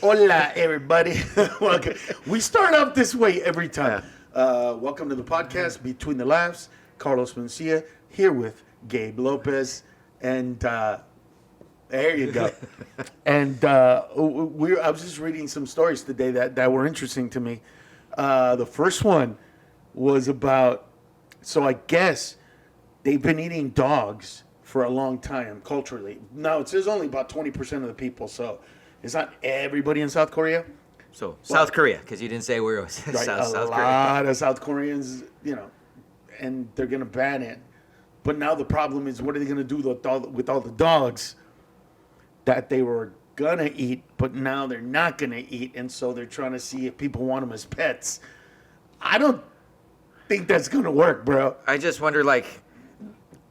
Hola, everybody. Welcome. We start off this way every time. Welcome to the podcast, Between the Laughs. Carlos Mencia here with Gabe Lopez. And there you go. And I was just reading some stories today that were interesting to me. The first one was about, so I guess they've been eating dogs for a long time culturally. Now, it says only about 20% of the people, so it's not everybody in South Korea. So, South Korea, because you didn't say where it was. Right, South a Korea. lot of South Koreans, and they're going to ban it. But now the problem is, what are they going to do with all the dogs that they were going to eat, but now they're not going to eat, and so they're trying to see if people want them as pets. I don't think that's going to work, bro. I just wonder,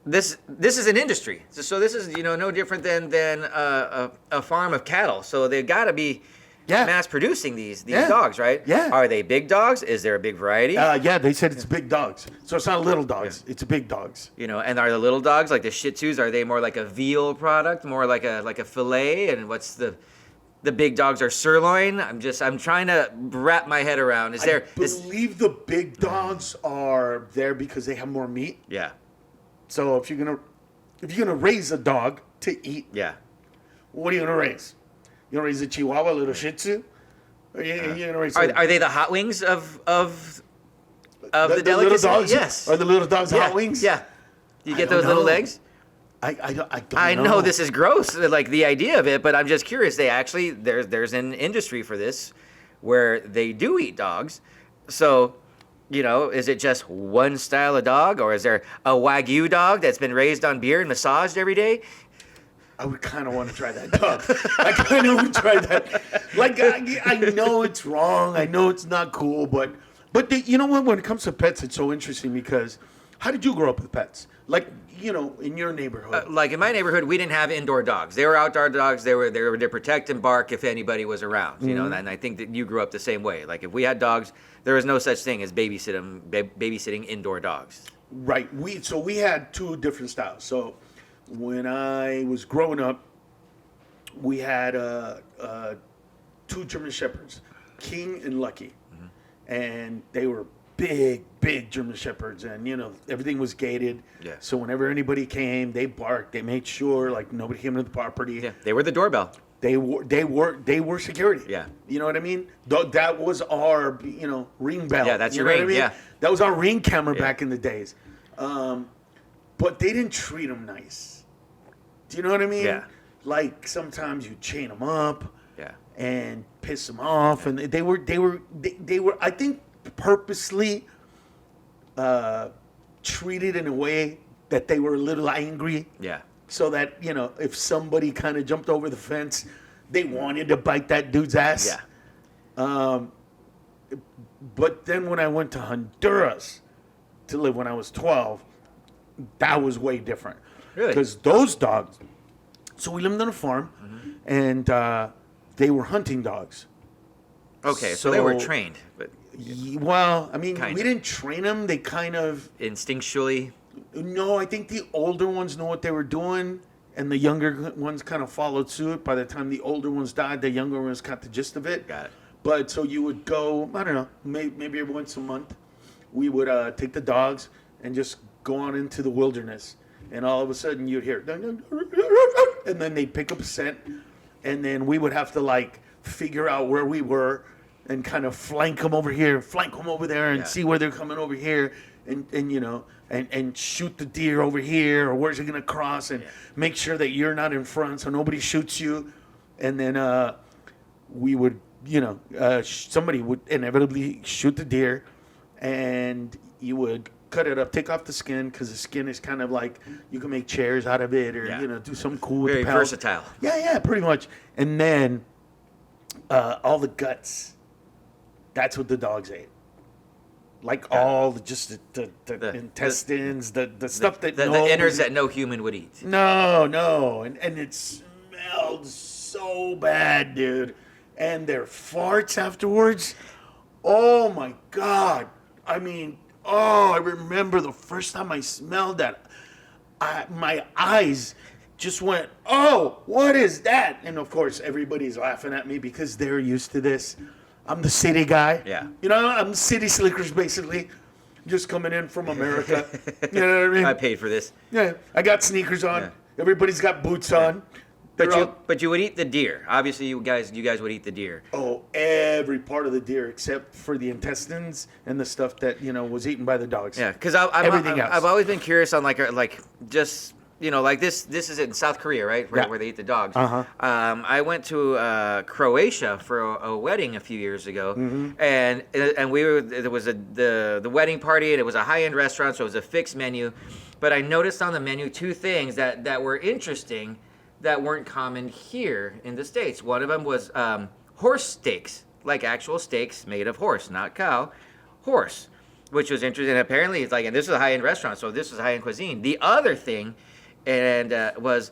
this is an industry. So this is, no different than a farm of cattle. So they've got to be mass producing these dogs, right? Yeah. Are they big dogs? Is there a big variety? Yeah, they said it's big dogs. So it's not little dogs. It's big dogs. And are the little dogs, like the Shih Tzus, are they more like a veal product, more like a fillet? And what's the big dogs are sirloin? I'm trying to wrap my head around. I believe the big dogs are there because they have more meat. Yeah. So if you're gonna raise a dog to eat, what are you gonna raise? You gonna raise a Chihuahua, a little Shih Tzu? Or you gonna raise? Are they the hot wings of the delicacy? Little dogs? Yes. Are the little dogs hot wings? Yeah. You get those little legs? I don't I know. know this is gross, like the idea of it, but I'm just curious. They actually there's an industry for this where they do eat dogs. So, is it just one style of dog, or is there a Wagyu dog that's been raised on beer and massaged every day? I would kind of want to try that dog. I kind of would try that. Like, I know it's wrong. I know it's not cool, but you know what? When it comes to pets, it's so interesting because how did you grow up with pets? Like, in your neighborhood. Like in my neighborhood, we didn't have indoor dogs. They were outdoor dogs. They were to protect and bark if anybody was around. Mm-hmm. And I think that you grew up the same way. Like if we had dogs, there was no such thing as babysitting indoor dogs. Right. We had two different styles. So when I was growing up, we had two German Shepherds, King and Lucky, and they were big German Shepherds, and everything was gated. Yeah. So whenever anybody came, they barked. They made sure nobody came into the property. Yeah. They were the doorbell. They were security. Yeah. You know what I mean? That was our ring bell. Yeah, that's you your know ring. What I mean? Yeah. That was our ring camera back in the days. But they didn't treat them nice. Do you know what I mean? Yeah. Like sometimes you chain them up. Yeah. And piss them off, and they were I think purposely treated in a way that they were a little angry. Yeah. So that if somebody kind of jumped over the fence, they wanted to bite that dude's ass. Yeah. But then when I went to Honduras to live when I was 12, that was way different. Really? Because those dogs. So we lived on a farm, and they were hunting dogs. Okay, so they were trained, but well, I mean, Kind we of. didn't train them. They kind of instinctually. No, I think the older ones know what they were doing, and the younger ones kind of followed suit. By the time the older ones died, the younger ones got the gist of it. Got it. But so you would go, I don't know, maybe every once a month, we would take the dogs and just go on into the wilderness. And all of a sudden you'd hear, and then they'd pick up a scent, and then we would have to figure out where we were and kind of flank them over here, flank them over there, and see where they're coming over here, and shoot the deer over here, or where's it gonna cross, and make sure that you're not in front so nobody shoots you, and then we would, somebody would inevitably shoot the deer, and you would cut it up, take off the skin, because the skin is kind of like you can make chairs out of it, or do something cool with Very the pelt. versatile. Yeah, pretty much. And then all the guts. That's what the dogs ate. All the intestines, the stuff that the innards that no human would eat. No, and it smelled so bad, dude. And their farts afterwards. Oh my God! I mean, I remember the first time I smelled that. My eyes just went, oh, what is that? And of course, everybody's laughing at me because they're used to this. I'm the city guy. Yeah. You know, I'm city slickers basically, just coming in from America. You know what I mean? I paid for this. Yeah, I got sneakers on. Yeah. Everybody's got boots on. But you would eat the deer. Obviously, you guys would eat the deer. Oh, every part of the deer except for the intestines and the stuff that was eaten by the dogs. Yeah, because Everything else. I've always been curious on like just like this is in South Korea, right? Where they eat the dogs. Uh-huh. I went to Croatia for a wedding a few years ago, and there was the wedding party, and it was a high end restaurant, so it was a fixed menu. But I noticed on the menu two things that were interesting that weren't common here in the States. One of them was horse steaks, like actual steaks made of horse, not cow, horse, which was interesting. Apparently, it's and this is a high-end restaurant, so this is high-end cuisine. The other thing, was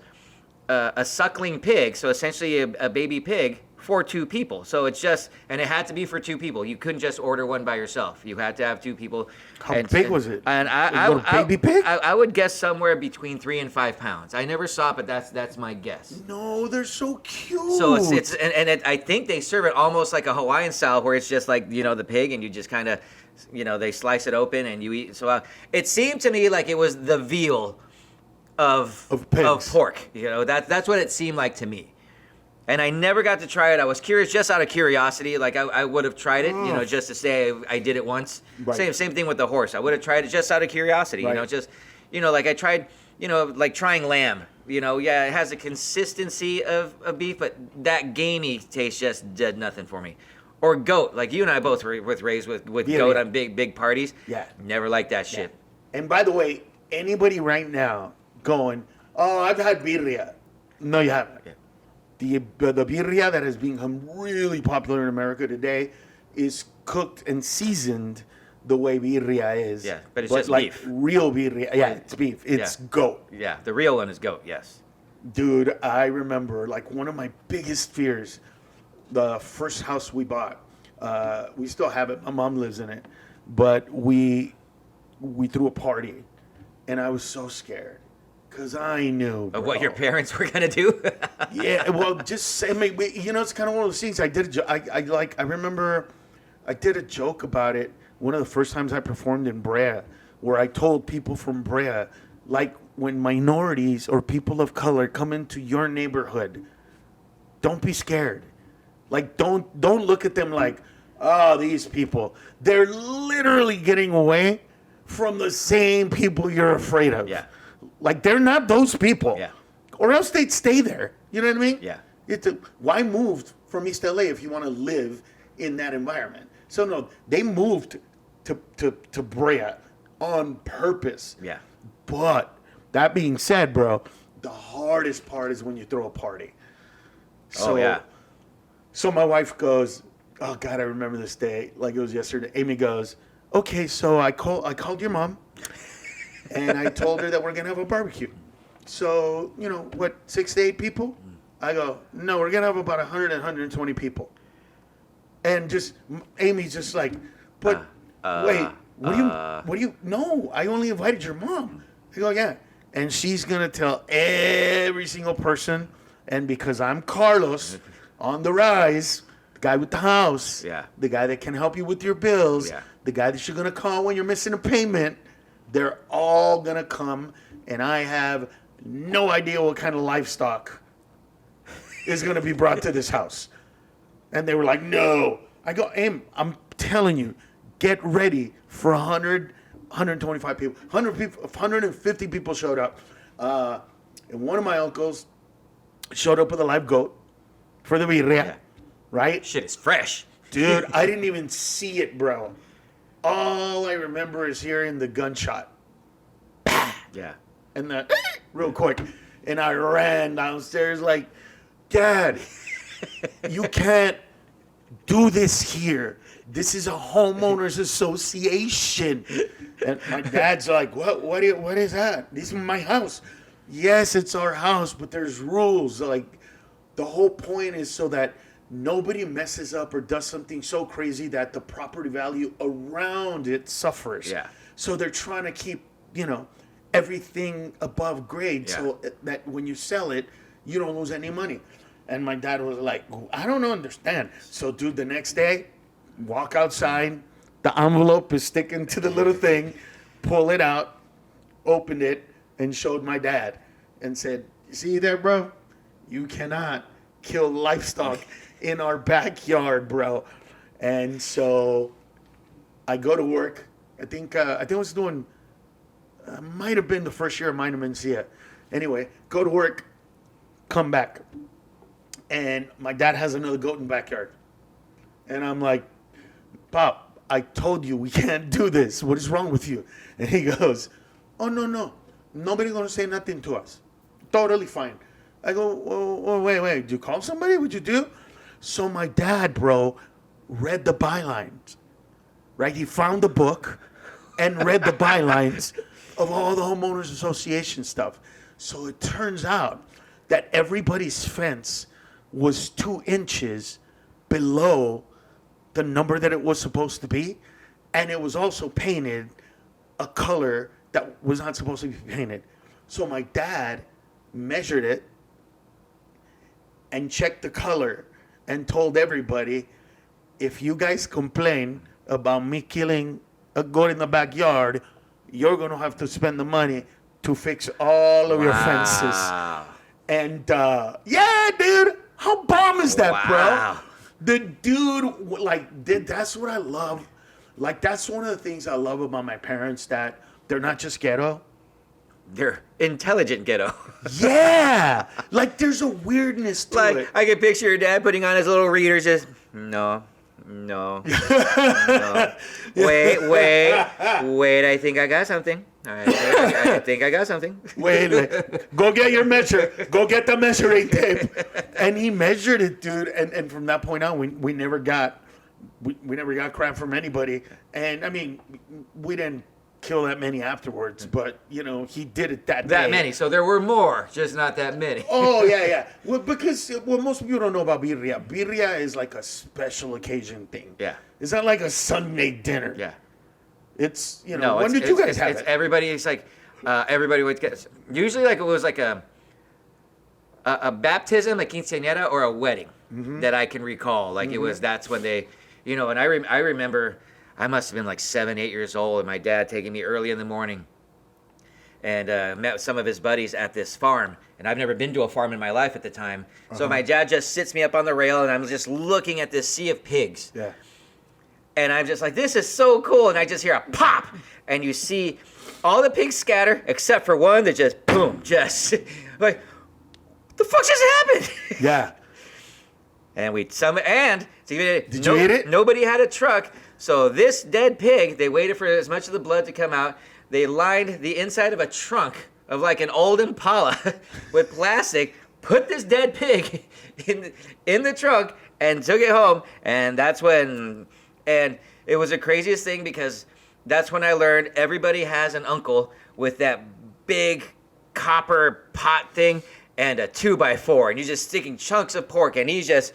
a suckling pig, so essentially a baby pig for two people. So it's and it had to be for two people. You couldn't just order one by yourself. You had to have two people. How big was it? And baby pig? I would guess somewhere between 3 and 5 pounds. I never saw it, but that's my guess. No, they're so cute. So I think they serve it almost like a Hawaiian style, where it's just like the pig, and you just kind of they slice it open and you eat. So it seemed to me like it was the veal of pork. That's what it seemed like to me. And I never got to try it. I was curious, just out of curiosity. Like I would have tried it, just to say I did it once. Right. Same thing with the horse. I would have tried it just out of curiosity. Right. Like I tried, like trying lamb. Yeah, it has a consistency of beef, but that gamey taste just did nothing for me. Or goat, like you and I both were raised with goat on big parties. Yeah. Never liked that shit. And by the way, anybody right now going, oh, I've had birria. No, you haven't. Yeah. The birria that has become really popular in America today is cooked and seasoned the way birria is. Yeah, but it's just like beef. Real birria. Yeah, it's beef. It's goat. Yeah, the real one is goat, yes. Dude, I remember one of my biggest fears, the first house we bought, we still have it. My mom lives in it. But we threw a party, and I was so scared. Because I knew, bro. Of what your parents were going to do? Yeah, well, it's kind of one of those things. I remember I did a joke about it one of the first times I performed in Brea, where I told people from Brea, when minorities or people of color come into your neighborhood, don't be scared. Don't look at them like, oh, these people. They're literally getting away from the same people you're afraid of. Yeah. They're not those people. Yeah. Or else they'd stay there. You know what I mean? Yeah. Why move from East LA if you want to live in that environment? So, no, they moved to Brea on purpose. Yeah. But that being said, bro, the hardest part is when you throw a party. So, oh, yeah. So my wife goes, oh, God, I remember this day like it was yesterday. Amy goes, okay, so I called your mom. And I told her that we're going to have a barbecue. So, 6 to 8 people? I go, no, we're going to have about 100 and 120 people. And Amy's just like, but wait, what do you, no, I only invited your mom. I go, yeah. And she's going to tell every single person. And because I'm Carlos on the rise, the guy with the house, the guy that can help you with your bills, the guy that you're going to call when you're missing a payment, they're all going to come, and I have no idea what kind of livestock is going to be brought to this house. And they were like, no. I go, Aim, I'm telling you, get ready for 100, 125 people. 100 people, 150 people showed up. And one of my uncles showed up with a live goat for the birria, right? Shit is fresh. Dude, I didn't even see it, bro. All I remember is hearing the gunshot. Yeah. And real quick. And I ran downstairs like, Dad, you can't do this here. This is a homeowners association. And my dad's like, what is that? This is my house. Yes, it's our house, but there's rules. The whole point is so that nobody messes up or does something so crazy that the property value around it suffers. Yeah. So they're trying to keep, everything above grade, Yeah. so that when you sell it, you don't lose any money. And my dad was like, I don't understand. So, dude, the next day, walk outside, the envelope is sticking to the little thing, pull it out, opened it, and showed my dad and said, see there, bro? You cannot kill livestock in our backyard, bro. And so I go to work. I think I was doing, might have been the first year of mine in Mencia. Anyway, go to work, come back. And my dad has another goat in the backyard. And I'm like, Pop, I told you we can't do this. What is wrong with you? And he goes, oh, no. Nobody's going to say nothing to us. Totally fine. I go, wait. Did you call somebody? What'd you do? So my dad, bro, read the bylines. Right? He found the book and read the bylines of all the homeowners association stuff. So it turns out that everybody's fence was 2 inches below the number that it was supposed to be. And it was also painted a color that was not supposed to be painted. So my dad measured it and checked the color and told everybody, if you guys complain about me killing a goat in the backyard, you're going to have to spend the money to fix all of your fences. And yeah, dude, how bomb is that, bro? The dude, like, that's what I love. Like, that's one of the things I love about my parents, that they're not just ghetto. They're intelligent ghetto. Yeah. Like, there's a weirdness to Like, it. I can picture your dad putting on his little readers, just, no. Wait, I think I got something. I think I got something. Wait, go get your measure. Go get the measuring tape. And he measured it, dude. And from that point on, we never got crap from anybody. And I mean, we didn't kill that many afterwards, but you know, he did it that day. That many. So there were more, just not that many. Oh yeah. Well, because most people don't know about birria. Birria is like a special occasion thing. Yeah. It's not like a Sunday dinner. Yeah. It's, you No, know, when did you guys have it? Everybody. It's like everybody would get. Usually, like it was like a baptism, a quinceañera, or a wedding that I can recall. Like it was. That's when they, you know. And I remember. I must have been like 7, 8 years old, and my dad taking me early in the morning, and met with some of his buddies at this farm. And I've never been to a farm in my life at the time. So my dad just sits me up on the rail, and I'm just looking at this sea of pigs. Yeah. And I'm just like, this is so cool. And I just hear a pop, and you see all the pigs scatter except for one that just boom, just like, what the fuck just happened? Yeah. And did you eat it? Nobody had a truck. So this dead pig, they waited for as much of the blood to come out. They lined the inside of a trunk of like an old Impala with plastic, put this dead pig in the trunk, and took it home. And that's when, and it was the craziest thing, because that's when I learned everybody has an uncle with that big copper pot thing and a 2x4, and he's just sticking chunks of pork, and he's just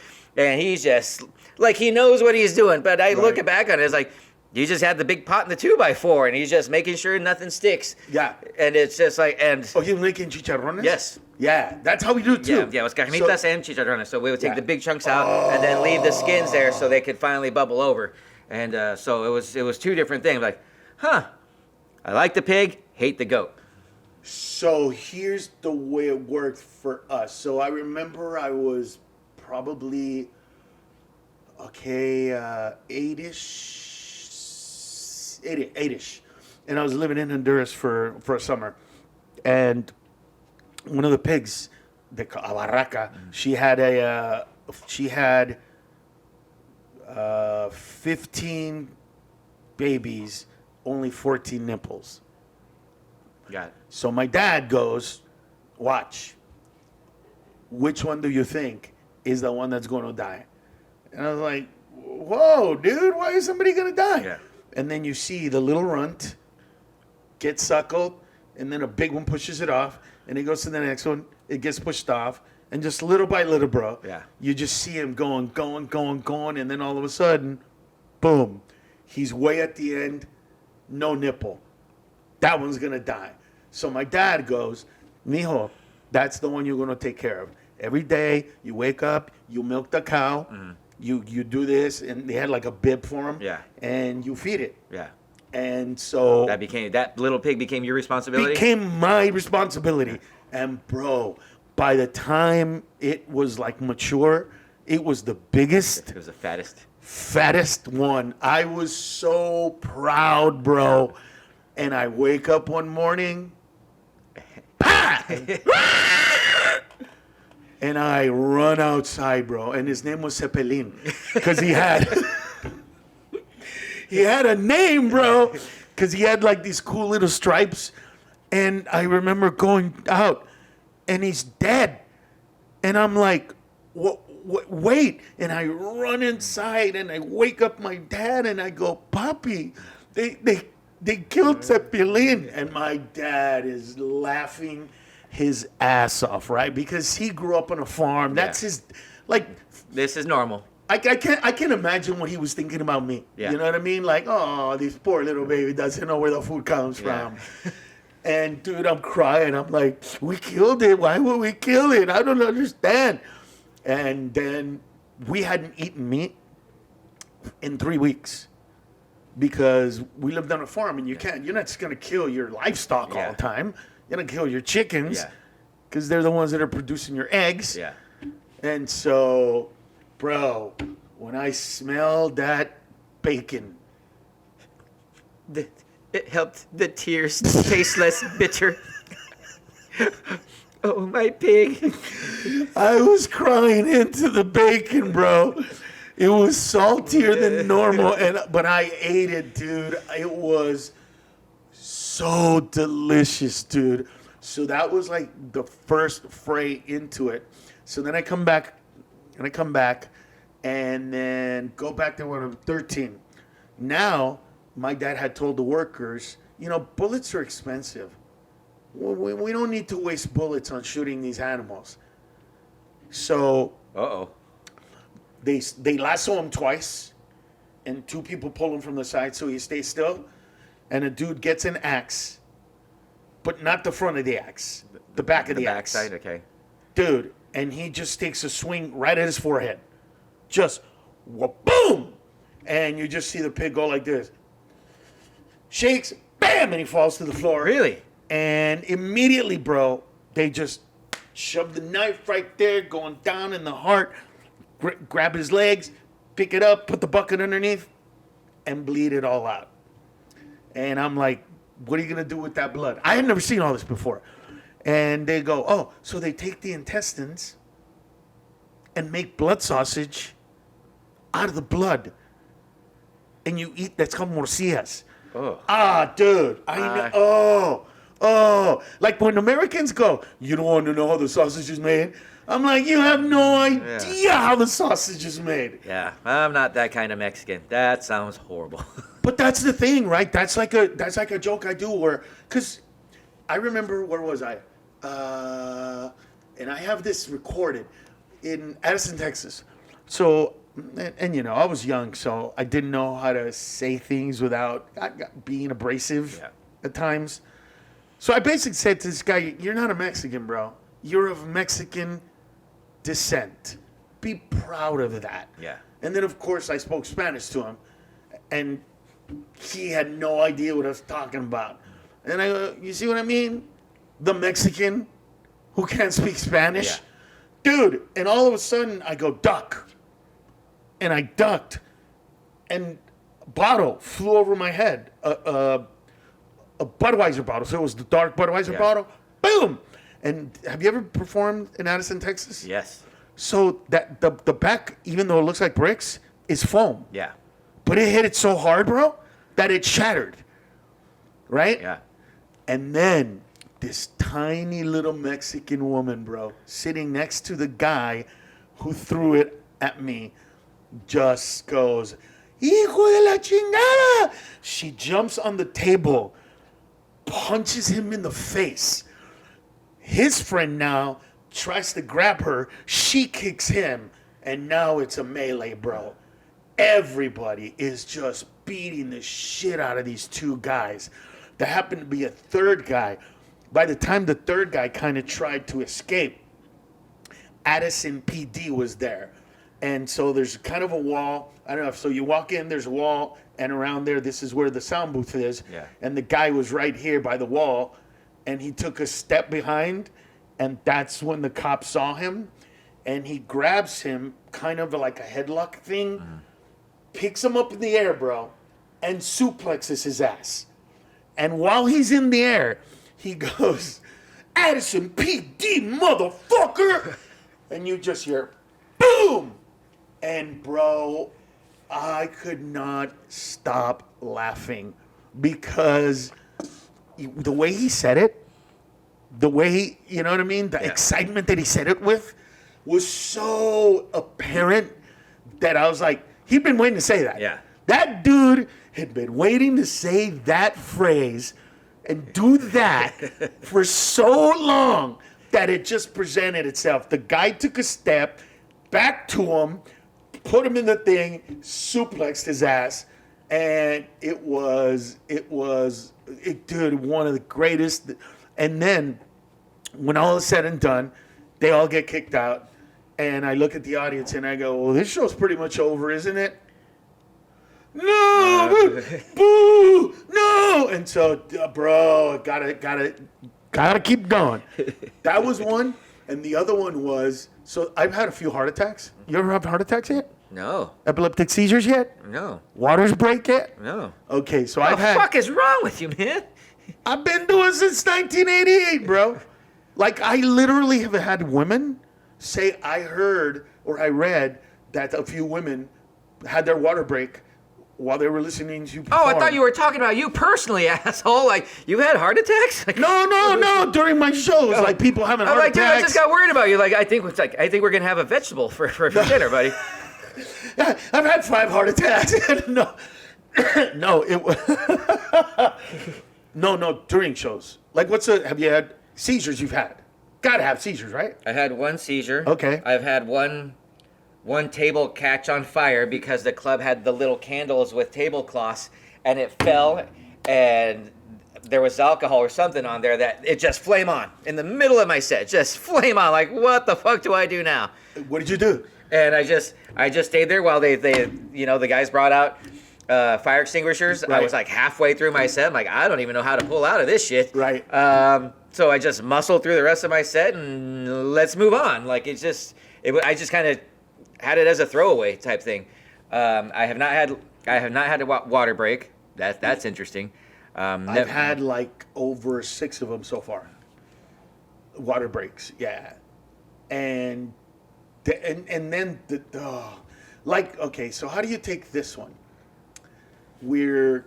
like, he knows what he's doing. But I look back on it, it's like, you just had the big pot and the 2x4, and he's just making sure nothing sticks. Yeah. And it's just like, and Oh, he was making chicharrones? yes. Yeah, that's how we do it too. Yeah, it was carnitas and chicharrones. So we would take Yeah. the big chunks out and then leave the skins there so they could finally bubble over. And so it was 2 different things. Like, I like the pig, hate the goat. So here's the way it worked for us. So I remember I was probably, eight-ish. And I was living in Honduras for a summer. And one of the pigs, a barraca, she had 15 babies, only 14 nipples. Got it. So my dad goes, watch. Which one do you think is the one that's going to die? And I was like, whoa, dude, why is somebody going to die? Yeah. And then you see the little runt get suckled, and then a big one pushes it off, and it goes to the next one, it gets pushed off, and just little by little, bro, Yeah. you just see him going, and then all of a sudden, boom, he's way at the end, no nipple. That one's going to die. So my dad goes, mijo, that's the one you're going to take care of. Every day you wake up, you milk the cow, you do this, and they had like a bib for him, Yeah. and you feed it. Yeah. And so That little pig became your responsibility? became my responsibility. And bro, by the time it was like mature, it was the biggest, It was the fattest. fattest one. I was so proud, bro. And I wake up one morning, and I run outside, bro. And his name was Cepelin, because he had he had a name, bro, because he had like these cool little stripes. And I remember going out, and he's dead. And I'm like, what? Wait. And I run inside, and I wake up my dad, and I go, Papi, they killed Cepelin. And my dad is laughing his ass off, right? Because he grew up on a farm. That's his, like, This is normal. I can't imagine what he was thinking about me. Yeah. You know what I mean? Like, oh, this poor little baby doesn't know where the food comes Yeah. from. And dude, I'm crying. I'm like, we killed it. Why would we kill it? I don't understand. And then we hadn't eaten meat in 3 weeks because we lived on a farm, and you're not just gonna kill your livestock all the time. You're gonna kill your chickens because they're the ones that are producing your eggs. Yeah. And so, bro, when I smelled that bacon, It helped the tears taste less bitter. Oh, my pig. I was crying into the bacon, bro. It was saltier than normal, but I ate it, dude. It was so delicious, dude. So that was like the first fray into it. So then I come back, and then go back to when I'm 13. Now, my dad had told the workers, bullets are expensive. We don't need to waste bullets on shooting these animals. So they lasso him twice, and 2 people pull him from the side so he stays still. And a dude gets an axe, but not the front of the axe, the back of the axe. backside, okay. Dude, and he just takes a swing right at his forehead. Just, boom! And you just see the pig go like this. Shakes, bam, and he falls to the floor. Really? And immediately, bro, they just shove the knife right there, going down in the heart, grab his legs, pick it up, put the bucket underneath, and bleed it all out. And I'm like, what are you going to do with that blood? I had never seen all this before. And they go, oh, so they take the intestines and make blood sausage out of the blood. And you eat, that's called morcillas. Oh. Ah, dude. I know. Like when Americans go, you don't want to know how the sausage is made? I'm like, you have no idea how the sausage is made. Yeah, I'm not that kind of Mexican. That sounds horrible. But that's the thing, right? That's like a joke I do because I remember, where was I? And I have this recorded in Addison, Texas. So, and I was young, so I didn't know how to say things without being abrasive at times. So I basically said to this guy, you're not a Mexican, bro. You're of Mexican descent. Be proud of that. Yeah. And then, of course, I spoke Spanish to him, and he had no idea what I was talking about. And I go, you see what I mean? The Mexican who can't speak Spanish. Yeah. Dude, and all of a sudden, I go, duck. And I ducked, and a bottle flew over my head. A Budweiser bottle. So it was the dark Budweiser bottle. Boom! And have you ever performed in Addison, Texas? Yes. So that the back, even though it looks like bricks, is foam. Yeah. But it hit it so hard, bro, that it shattered. Right? Yeah. And then this tiny little Mexican woman, bro, sitting next to the guy who threw it at me, just goes, Hijo de la chingada! She jumps on the table, punches him in the face. His friend now tries to grab her. She kicks him, and now it's a melee, bro. Everybody is just beating the shit out of these 2 guys. There happened to be a third guy. By the time the third guy kind of tried to escape, Addison PD was there. And so there's kind of a wall. I don't know. So you walk in, there's a wall, and around there, this is where the sound booth is. Yeah. And the guy was right here by the wall, and he took a step behind, and that's when the cop saw him, and he grabs him, kind of like a headlock thing, picks him up in the air, bro, and suplexes his ass. And while he's in the air, he goes, Addison PD, motherfucker! And you just hear, boom! And bro, I could not stop laughing because the way he said it, the way, you know what I mean? The excitement that he said it with was so apparent that I was like, he'd been waiting to say that. Yeah. That dude had been waiting to say that phrase and do that for so long that it just presented itself. The guy took a step back to him, put him in the thing, suplexed his ass, and it was, dude, one of the greatest. And then, when all is said and done, they all get kicked out, and I look at the audience and I go, well, this show's pretty much over, isn't it? No, boo, no. And so, bro, gotta keep going. That was one, and the other one was, so I've had a few heart attacks. You ever have heart attacks yet? No. Epileptic seizures yet? No. Waters break yet? No. Okay, so What I've the had. fuck is wrong with you, man? I've been doing since 1988, bro. Like, I literally have had women say, I heard or I read that a few women had their water break while they were listening to you perform. Oh, I thought you were talking about you personally, asshole. Like, you had heart attacks? Like, No. During my shows, like people having I'm heart like, dude, I attacks. just got worried about you. Like, I think we're gonna have a vegetable for dinner, buddy. I've had 5 heart attacks. No, it was no during shows. Like, have you had seizures? You've had, gotta have seizures, right? I had one seizure. Okay. I've had one table catch on fire because the club had the little candles with tablecloths, and it fell, and there was alcohol or something on there that it just flame on in the middle of my set, just flame on. Like, what the fuck do I do now? What did you do? And I just stayed there while they the guys brought out fire extinguishers. Right. I was like halfway through my set. I'm like, I don't even know how to pull out of this shit. Right. So I just muscled through the rest of my set and let's move on. Like, I just kind of had it as a throwaway type thing. I have not had a water break. That's interesting. I've had like over 6 of them so far. Water breaks, yeah. And then like, okay, so how do you take this one? We're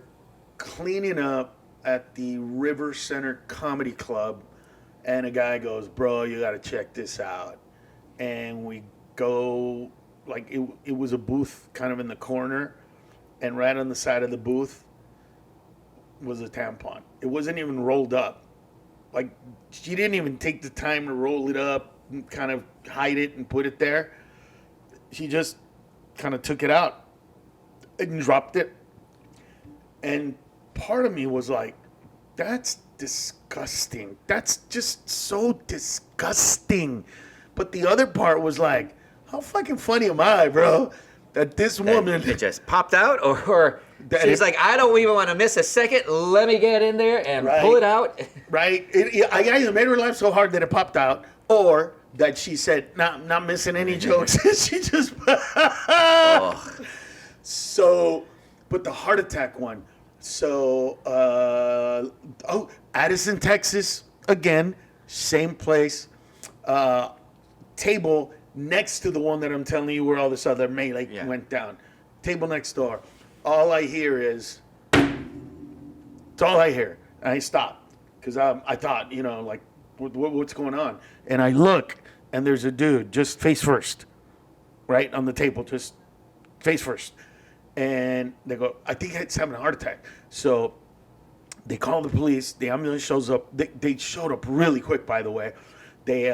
cleaning up at the River Center Comedy Club, and a guy goes, bro, you got to check this out. And we go, like, it was a booth kind of in the corner, and right on the side of the booth was a tampon. It wasn't even rolled up. Like, she didn't even take the time to roll it up and kind of hide it and put it there. She just kind of took it out and dropped it. And part of me was like, that's disgusting. That's just so disgusting. But the other part was like, how fucking funny am I, bro? That this woman... It just popped out, or she's like, I don't even want to miss a second. Let me get in there and pull it out. Right. I either made her laugh so hard that it popped out, or that she said, not missing any jokes. She just... So, but the heart attack one. So, Addison, Texas, again, same place. Table next to the one that I'm telling you where all this other melee went down. Table next door. All I hear is, it's all I hear. And I stop because I thought, like, what's going on? And I look, and there's a dude just face first, right on the table, just face first. And they go, I think he's having a heart attack. So they call the police. The ambulance shows up. They showed up really quick, by the way. They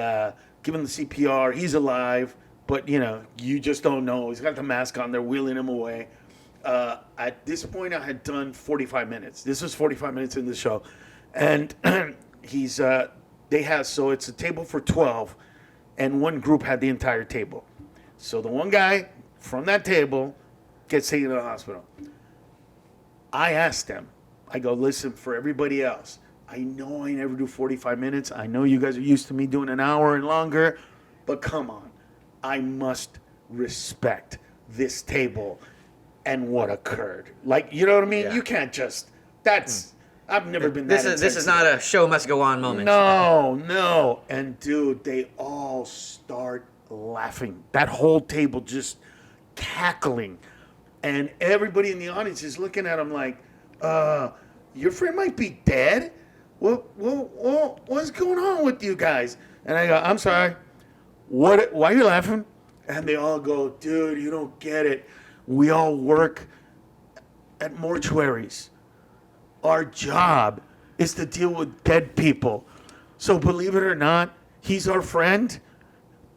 give him the CPR. He's alive, but, you just don't know. He's got the mask on. They're wheeling him away. At this point, I had done 45 minutes. This was 45 minutes in the show. And he's they have, so it's a table for 12, and one group had the entire table. So the one guy from that table gets taken to the hospital. I asked them, I go, listen, for everybody else, I know I never do 45 minutes. I know you guys are used to me doing an hour and longer, but come on. I must respect this table and what occurred. Like, you know what I mean? Yeah. You can't just, I've never been that This is not a show must go on moment. No. And dude, they all start laughing. That whole table just cackling. And everybody in the audience is looking at him like, your friend might be dead? What's going on with you guys? And I go, I'm sorry. Why are you laughing? And they all go, dude, you don't get it. We all work at mortuaries. Our job is to deal with dead people. So believe it or not, he's our friend.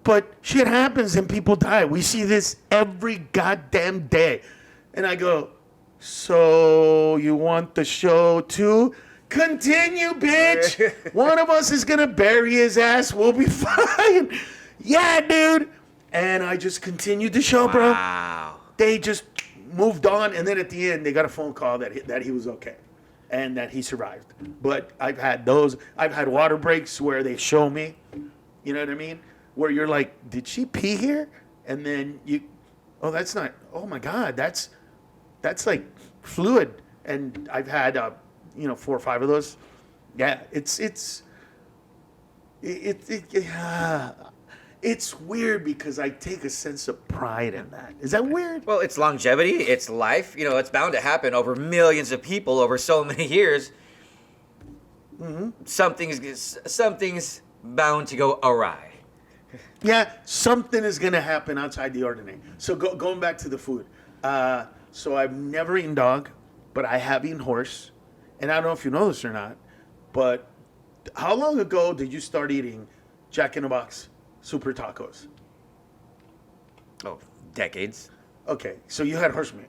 But shit happens and people die. We see this every goddamn day. And I go, so you want the show too? Continue, bitch. One of us is going to bury his ass. We'll be fine. Yeah, dude. And I just continued the show, bro. Wow. They just moved on. And then at the end, they got a phone call that he was okay and that he survived. But I've had those. I've had water breaks where they show me, you know what I mean? Where you're like, did she pee here? And then oh, that's not, oh my God, that's like fluid. And I've had, 4 or 5 of those. Yeah, it's weird because I take a sense of pride in that. Is that weird? Well, it's longevity, it's life. It's bound to happen over millions of people over so many years. Mm-hmm. Something's bound to go awry. Yeah, something is going to happen outside the ordinary. So going back to the food. So I've never eaten dog, but I have eaten horse. And I don't know if you know this or not, but how long ago did you start eating Jack in the Box super tacos? Oh, decades. Okay, so you had horse meat.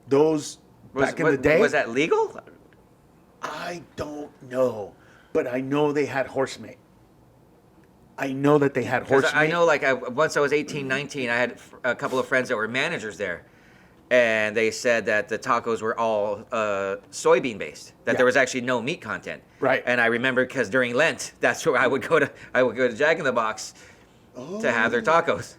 Those back in the day? Was that legal? I don't know, but I know they had horse meat. I know that they had horse meat. I know, once I was 18, 19, I had a couple of friends that were managers there. And they said that the tacos were all soybean based. That there was actually no meat content. Right. And I remember because during Lent, that's where I would go to Jack in the Box to have their tacos.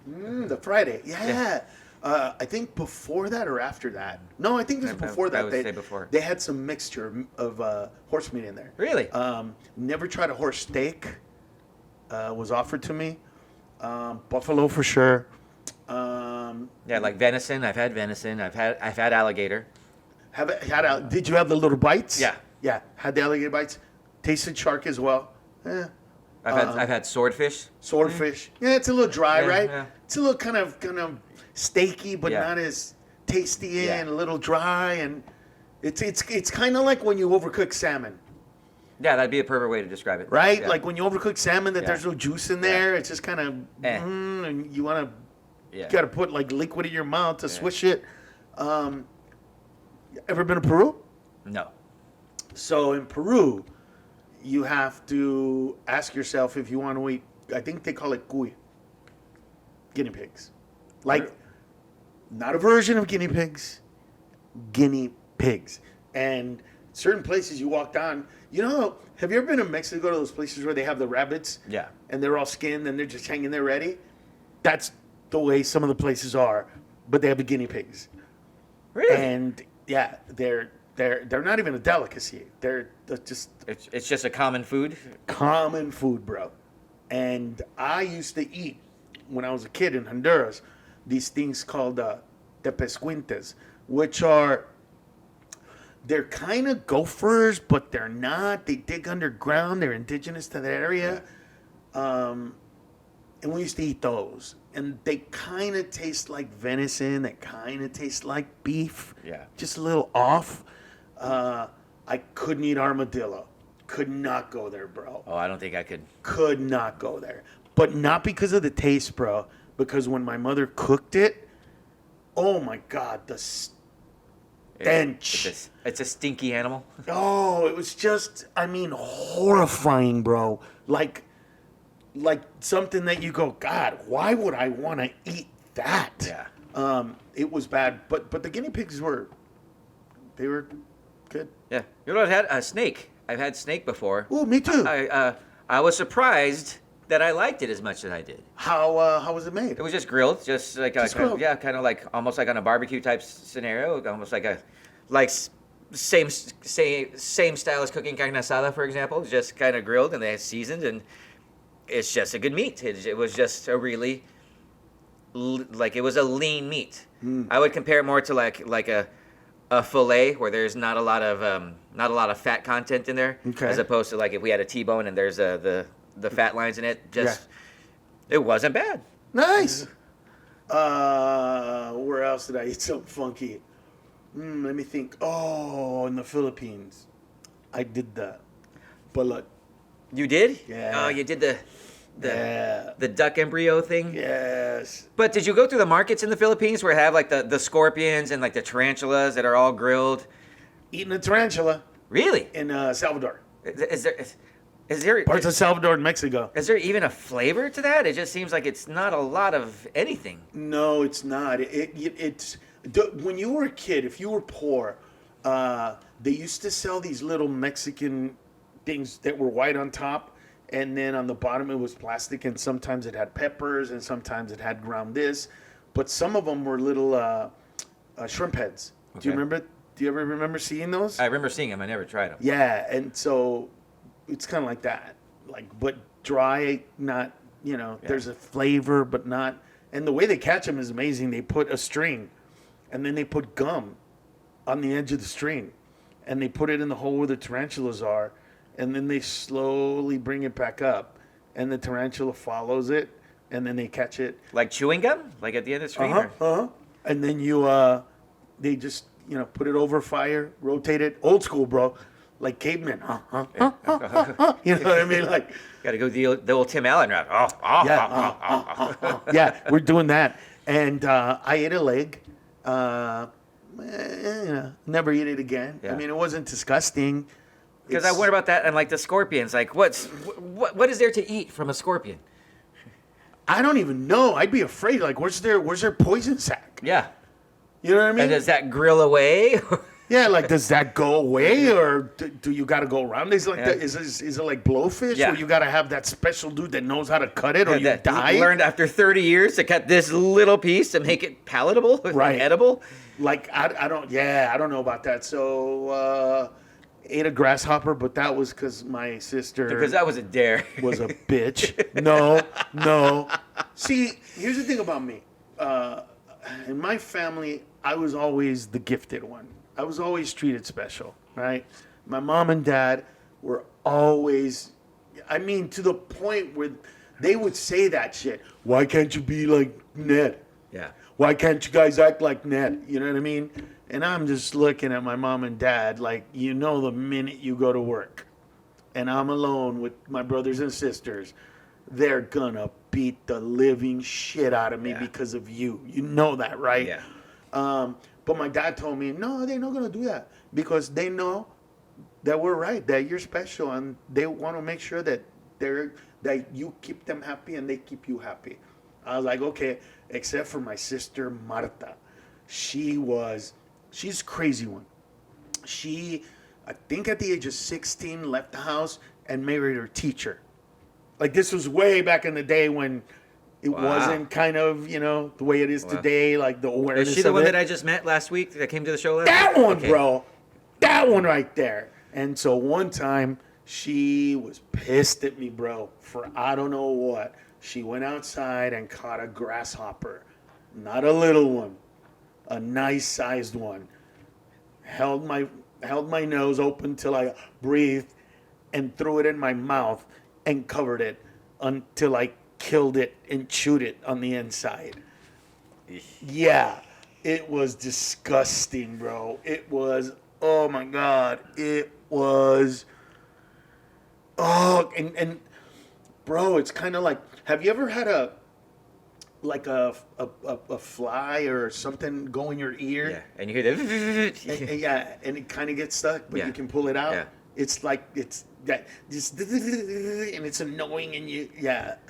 The Friday, yeah. I think before that or after that. No, I think it was before that. I would say before. They had some mixture of horse meat in there. Really? Never tried a horse steak. Was offered to me. Buffalo for sure. Yeah, like venison. I've had venison. I've had alligator. Did you have the little bites? Yeah. Yeah, had the alligator bites. Tasted shark as well. I've had swordfish. Swordfish. Yeah, it's a little dry, right? Yeah. It's a little kind of steaky, but not as tasty and a little dry. And it's kind of like when you overcook salmon. Yeah, that'd be a perfect way to describe it. Right? Yeah. Like when you overcook salmon, there's no juice in there. It's just kind of, and you want to. Yeah. You got to put like liquid in your mouth to swish it. Ever been to Peru? No. So in Peru, you have to ask yourself if you want to eat, I think they call it cuy, guinea pigs. Like, not a version of guinea pigs, guinea pigs. And certain places you walk down, have you ever been to Mexico to those places where they have the rabbits? Yeah. And they're all skinned and they're just hanging there ready? That's the way some of the places are, but they have the guinea pigs. Really? And yeah, they're not even a delicacy. They're just it's just a common food. Common food, bro. And I used to eat when I was a kid in Honduras these things called tepescuintes, which they're kind of gophers, but they're not. They dig underground. They're indigenous to that area. And we used to eat those. And they kind of taste like venison. They kind of taste like beef. Yeah. Just a little off. I couldn't eat armadillo. Could not go there, bro. Oh, I don't think I could. Could not go there. But not because of the taste, bro. Because when my mother cooked it, oh my God, stench. It's a stinky animal. Oh, it was just, I mean, horrifying, bro. Like something that you go, God, why would I want to eat that? Yeah. It was bad, but the guinea pigs were good. Yeah. You know what? I've had a snake. I've had snake before. Oh, me too. I was surprised that I liked it as much as I did. How was it made? It was just grilled, just like grilled. yeah, kind of like almost like on a barbecue type scenario, almost like same style as cooking carne asada, for example, just kind of grilled and they seasoned, and it's just a good meat. It was just a really like it was a lean meat. I would compare it more to like a fillet where there's not a lot of fat content in there, as opposed to like if we had a T-bone and there's the fat lines in it. It wasn't bad. Nice. Where else did I eat something funky? Let me think. Oh, in the Philippines, I did that. But You did? Yeah. Oh, you did the duck embryo thing? yes. But did you go through the markets in the Philippines where they have like the scorpions and like the tarantulas that are all grilled? Eating a tarantula Really? in Salvador. Is there Parts of Salvador and Mexico. is there even a flavor to that? It just seems like it's not a lot of anything. No, it's not. When you were a kid, if you were poor, they used to sell these little Mexican things that were white on top, and then on the bottom it was plastic, and sometimes it had peppers, and sometimes it had ground this, but some of them were little shrimp heads. Okay. Do you remember? Do you ever remember seeing those? I remember seeing them. I never tried them. Yeah, and so it's kind of like that, but dry, not, there's a flavor, but not. And the way they catch them is amazing. They put a string, and then they put gum on the edge of the string, and they put it in the hole where the tarantulas are, and then they slowly bring it back up, and the tarantula follows it, and then they catch it. Like chewing gum? Like at the end of the string? And then they just, put it over fire, rotate it, old school, bro. Like cavemen, you know what I mean? Like, got to go the old Tim Allen route. Yeah, we're doing that. And I ate a leg. Never eat it again. Yeah. I mean, it wasn't disgusting. Because I wonder about that and like the scorpions. Like, what is there to eat from a scorpion? I don't even know. I'd be afraid. Like, where's their poison sac? Yeah. You know what I mean? And does that grill away? Yeah, like, does that go away, or do you got to go around? Is it like blowfish, Yeah. where you got to have that special dude that knows how to cut it, or you die? You learned after 30 years to cut this little piece to make it palatable, Right. edible. Like, I don't know about that. So ate a grasshopper, but that was because my sister Because that was a dare. was a bitch. No. See, here's the thing about me. In my family, I was always the gifted one. I was always treated special, right? My mom and dad were always, to the point where they would say that shit. Why can't you be like Ned? Yeah. Why can't you guys act like Ned? You know what I mean? And I'm just looking at my mom and dad like, the minute you go to work and I'm alone with my brothers and sisters, they're gonna beat the living shit out of me because of you. You know that, right? Yeah. But my dad told me, no, they're not gonna do that because they know that we're right, that you're special, and they want to make sure that that you keep them happy and they keep you happy. I was like, okay, except for my sister Marta. She's a crazy one. She, I think at the age of 16, left the house and married her teacher. Like, this was way back in the day when it wasn't kind of, the way it is today, like the awareness of it. Is she the one that I just met last week that came to the show last That week? one, Okay. bro. That one right there. And so one time, she was pissed at me, bro, for I don't know what. She went outside and caught a grasshopper. Not a little one. A nice-sized one. Held my nose open till I breathed and threw it in my mouth and covered it until I killed it and chewed it on the inside. Yeah, it was disgusting, bro. It was, oh my God, it was, and bro, it's kind of like, have you ever had like a fly or something go in your ear. Yeah, and you hear And, the. yeah, and it kind of gets stuck, but Yeah. you can pull it out. Yeah. It's like it's that just and it's annoying, and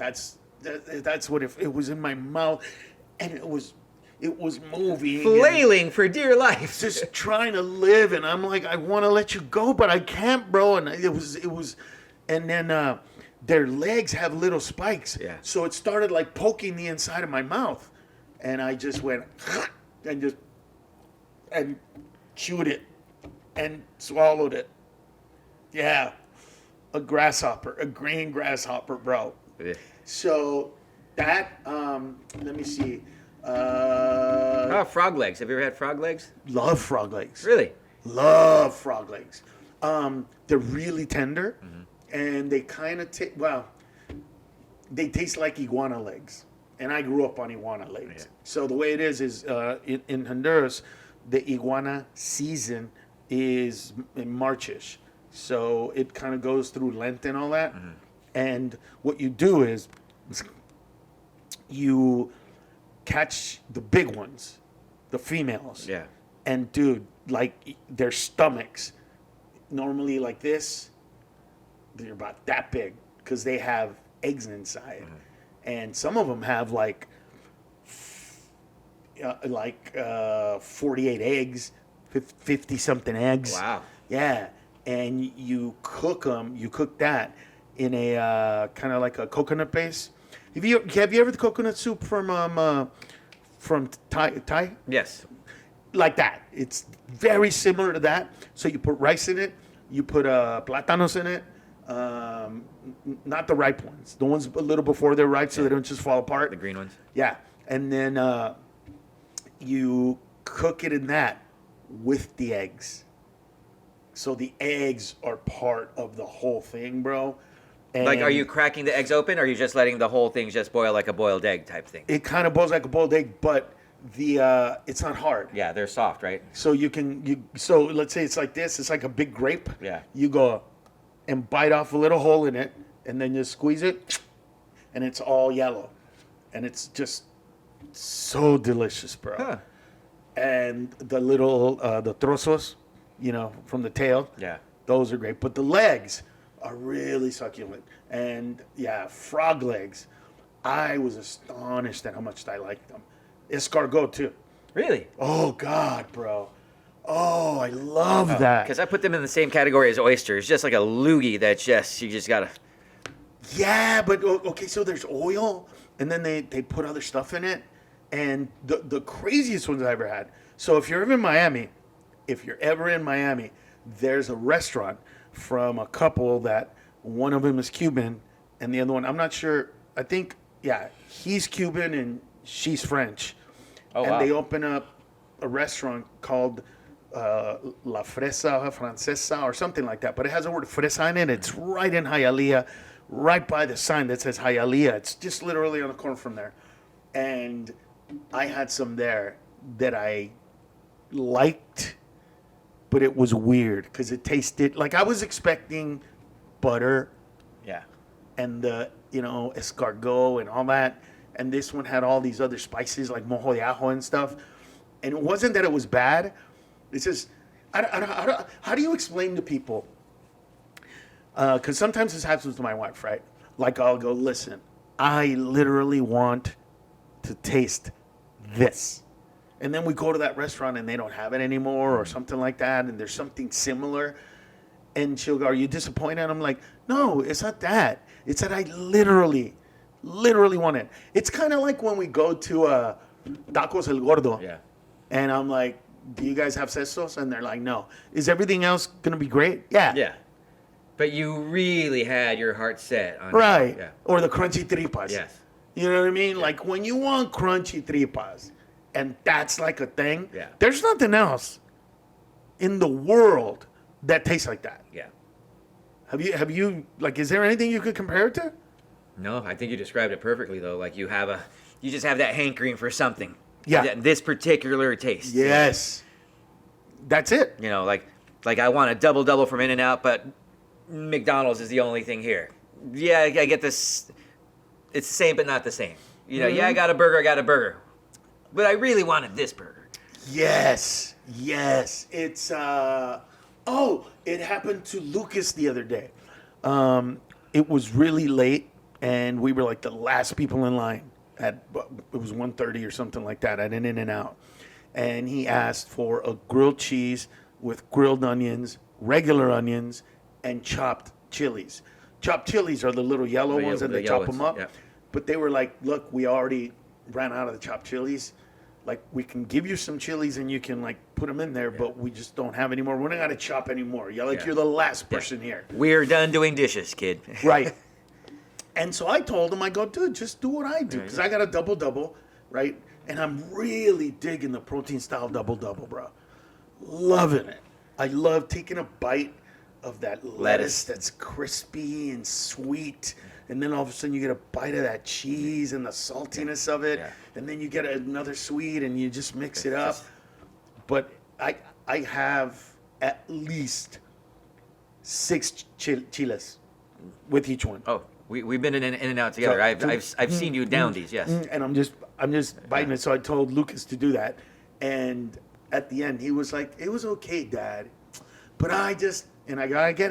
that's what it was in my mouth, and it was moving, and Flailing for dear life. just trying to live, and I'm like, I want to let you go, but I can't, bro. And it was, and then their legs have little spikes, Yeah. so it started like poking the inside of my mouth, and I just went and chewed it and swallowed it. Yeah, a grasshopper, a green grasshopper, bro. Yeah. So that let me see. Oh, frog legs. Have you ever had frog legs? Love frog legs. Really? Love frog legs. They're really tender, and they kind of they taste like iguana legs. And I grew up on iguana legs. Yeah. So the way it is in Honduras, the iguana season is in Marchish. So it kind of goes through Lent and all that. And what you do is you catch the big ones, the females. Yeah. And dude, like their stomachs, normally like this, they're about that big because they have eggs inside. And some of them have like 48 eggs, 50 something eggs. Wow. Yeah. And you cook them, you cook that in a kind of like a coconut base. Have you ever had the coconut soup from Thai? Yes. Like that. It's very similar to that. So you put rice in it, you put plátanos in it, not the ripe ones, the ones a little before they're ripe, so they don't just fall apart. The green ones. Yeah, and then you cook it in that with the eggs. So the eggs are part of the whole thing, bro. And Like, are you cracking the eggs open, or are you just letting the whole thing just boil like a boiled egg type thing? It kind of boils like a boiled egg, but it's not hard. Yeah, they're soft, right? So so let's say it's like this. It's like a big grape. Yeah. You go and bite off a little hole in it, and then you squeeze it, and it's all yellow, and it's just so delicious, bro. Huh. And the little the trozos, from the tail. Yeah. Those are great, but the legs are really succulent. And yeah, frog legs. I was astonished at how much I liked them. Escargot too. Really? Oh God, bro. Oh, I love that. Because I put them in the same category as oysters, just like a loogie that you just gotta. Yeah, but okay, so there's oil, and then they put other stuff in it, and the craziest ones I ever had. So if you're ever in Miami, there's a restaurant from a couple that one of them is Cuban, and the other one, I'm not sure. I think, yeah, he's Cuban and she's French. Oh, and wow. they open up a restaurant called La Fresa Francesa or something like that. But it has the word fresa in it. It's right in Hialeah, right by the sign that says Hialeah. It's just literally on the corner from there. And I had some there that I liked, but it was weird because it tasted like I was expecting butter Yeah. and the escargot and all that, and this one had all these other spices like mojo de ajo and stuff. And it wasn't that it was bad. It's just how do you explain to people? Because sometimes this happens to my wife, right? Like I'll go, listen, I literally want to taste this. And then we go to that restaurant and they don't have it anymore or something like that, and there's something similar. And she'll go, are you disappointed? And I'm like, no, it's not that. It's that I literally want it. It's kind of like when we go to Tacos El Gordo. Yeah. And I'm like, do you guys have sesos? And they're like, no. Is everything else going to be great? Yeah. Yeah. But you really had your heart set on Right. Yeah. Or the crunchy tripas. Yes. You know what I mean? Like when you want crunchy tripas and that's like a thing, Yeah. there's nothing else in the world that tastes like that. Yeah. Have you like, is there anything you could compare it to? No, I think you described it perfectly though. Like you just have that hankering for something. Yeah. This particular taste. Yes. That's it. Like I want a double from In-N-Out, but McDonald's is the only thing here. Yeah, I get this. It's the same, but not the same. You know, yeah, I got a burger, but I really wanted this burger. Yes. It's it happened to Lucas the other day. It was really late, and we were like the last people in line. It was 1:30 or something like that at an In-N-Out, and he asked for a grilled cheese with grilled onions, regular onions, and chopped chilies. Chopped chilies are the little yellow ones, and they chop them up. Yeah. But they were like, "Look, we already ran out of the chopped chilies. Like, we can give you some chilies and you can like put them in there, but we just don't have any more. We're not gonna chop anymore. You're the last person here. We're done doing dishes, kid." Right. And so I told him, I go, dude, just do what I do, because I got a double, right? And I'm really digging the protein style double, bro. Loving it. I love taking a bite of that lettuce that's crispy and sweet. And then all of a sudden you get a bite of that cheese and the saltiness of it. Yeah. And then you get another sweet and you just mix it up. But I have at least 6 chiles with each one. Oh, we've been in and out together. I've seen you down these, yes. And I'm just biting it. So I told Lucas to do that. And at the end he was like, "It was okay, Dad. But I get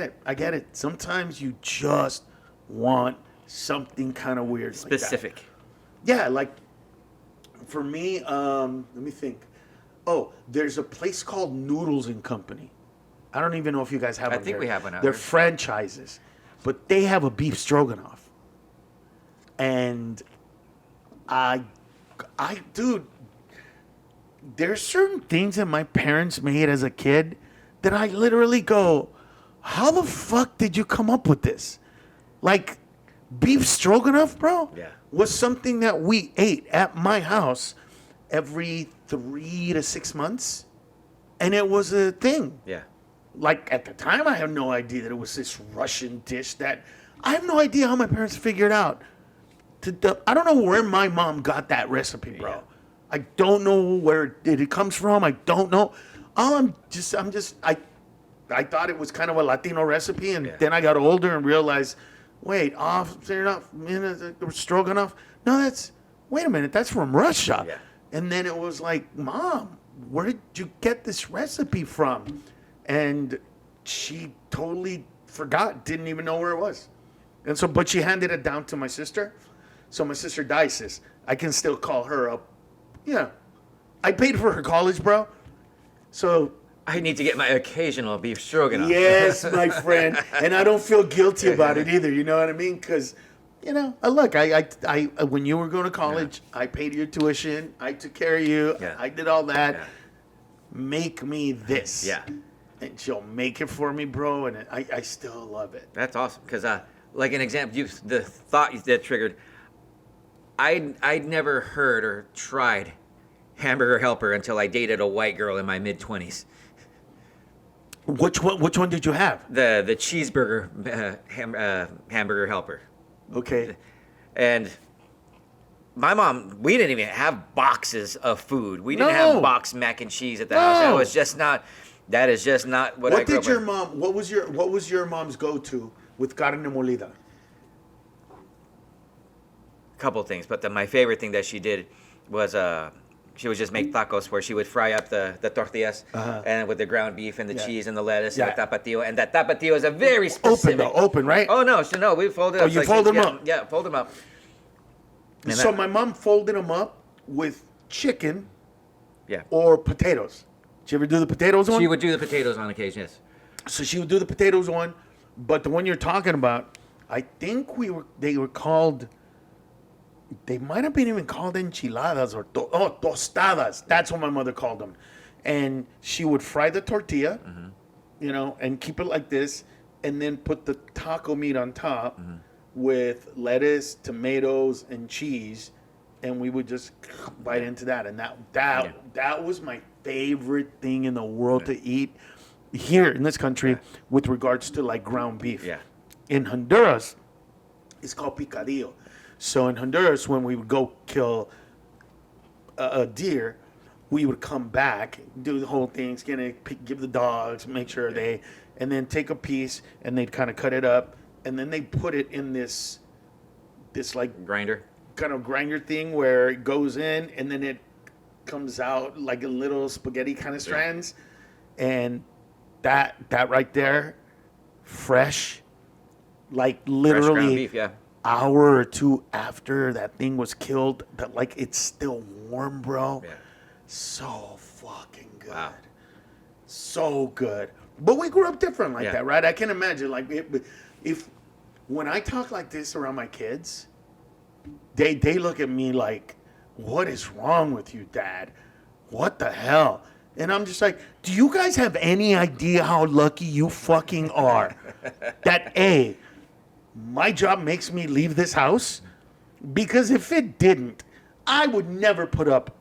it. I get it. Sometimes you just want something kind of weird, specific." Like that. Yeah, like for me, let me think. Oh, there's a place called Noodles and Company. I don't even know if you guys have one. I think there. we have one out They're here. franchises, but they have a beef stroganoff. And dude, there's certain things that my parents made as a kid that I literally go, how the fuck did you come up with this? Like, beef stroganoff, bro, was something that we ate at my house every 3 to 6 months. And it was a thing. Yeah. Like, at the time, I had no idea that it was this Russian dish that I have no idea how my parents figured out. I don't know where my mom got that recipe, bro. Yeah. I don't know where it comes from. I don't know. I thought it was kind of a Latino recipe, and then I got older and realized, wait, stroganoff? No, wait a minute, that's from Russia. Yeah. And then it was like, Mom, where did you get this recipe from? And she totally forgot, didn't even know where it was. And so, but she handed it down to my sister. So my sister Dices, I can still call her up. Yeah. I paid for her college, bro. So I need to get my occasional beef stroganoff. Yes, my friend. And I don't feel guilty about it either. You know what I mean? Because, look, I when you were going to college, I paid your tuition. I took care of you. Yeah. I did all that. Yeah. Make me this. Yeah. And she'll make it for me, bro. And I still love it. That's awesome. Because, like an example, the thought that triggered, I'd never heard or tried Hamburger Helper until I dated a white girl in my mid-20s. Which one did you have? The cheeseburger Hamburger Helper. Okay. And my mom, we didn't even have boxes of food. We didn't have boxed mac and cheese at the house. That is just not what I grew up with. What was your mom's go-to with carne molida? Couple things, but my favorite thing that she did was she would just make tacos where she would fry up the tortillas and with the ground beef and the cheese and the lettuce and the tapatio, and that tapatio is a very specific open, right? Oh no, we fold it up. Oh, you fold them up? Yeah, fold them up. So my mom folded them up with chicken, yeah, or potatoes. Did you ever do the potatoes one? She would do the potatoes on occasion, yes. So she would do the potatoes one, but the one you're talking about, I think they were called. They might have been even called enchiladas or tostadas. That's what my mother called them. And she would fry the tortilla, and keep it like this, and then put the taco meat on top with lettuce, tomatoes, and cheese, and we would just bite into that. And that was my favorite thing in the world to eat here in this country with regards to like ground beef. Yeah. In Honduras, it's called picadillo. So in Honduras, when we would go kill a deer, we would come back, do the whole thing, skin it, give the dogs, make sure and then take a piece, and they'd kind of cut it up, and then they put it in this like grinder. kind of grinder thing where it goes in and then it comes out like a little spaghetti kind of strands, and that right there, fresh, like Fresh ground literally beef, yeah. hour or two after that thing was killed, that like it's still warm, bro. Yeah. So fucking good. Wow. So good. But we grew up different like Yeah. that, right? I can imagine like if when I talk like this around my kids, they look at me like, what is wrong with you, Dad? What the hell? And I'm just like, do you guys have any idea how lucky you fucking are that A, my job makes me leave this house? Because if it didn't, I would never put up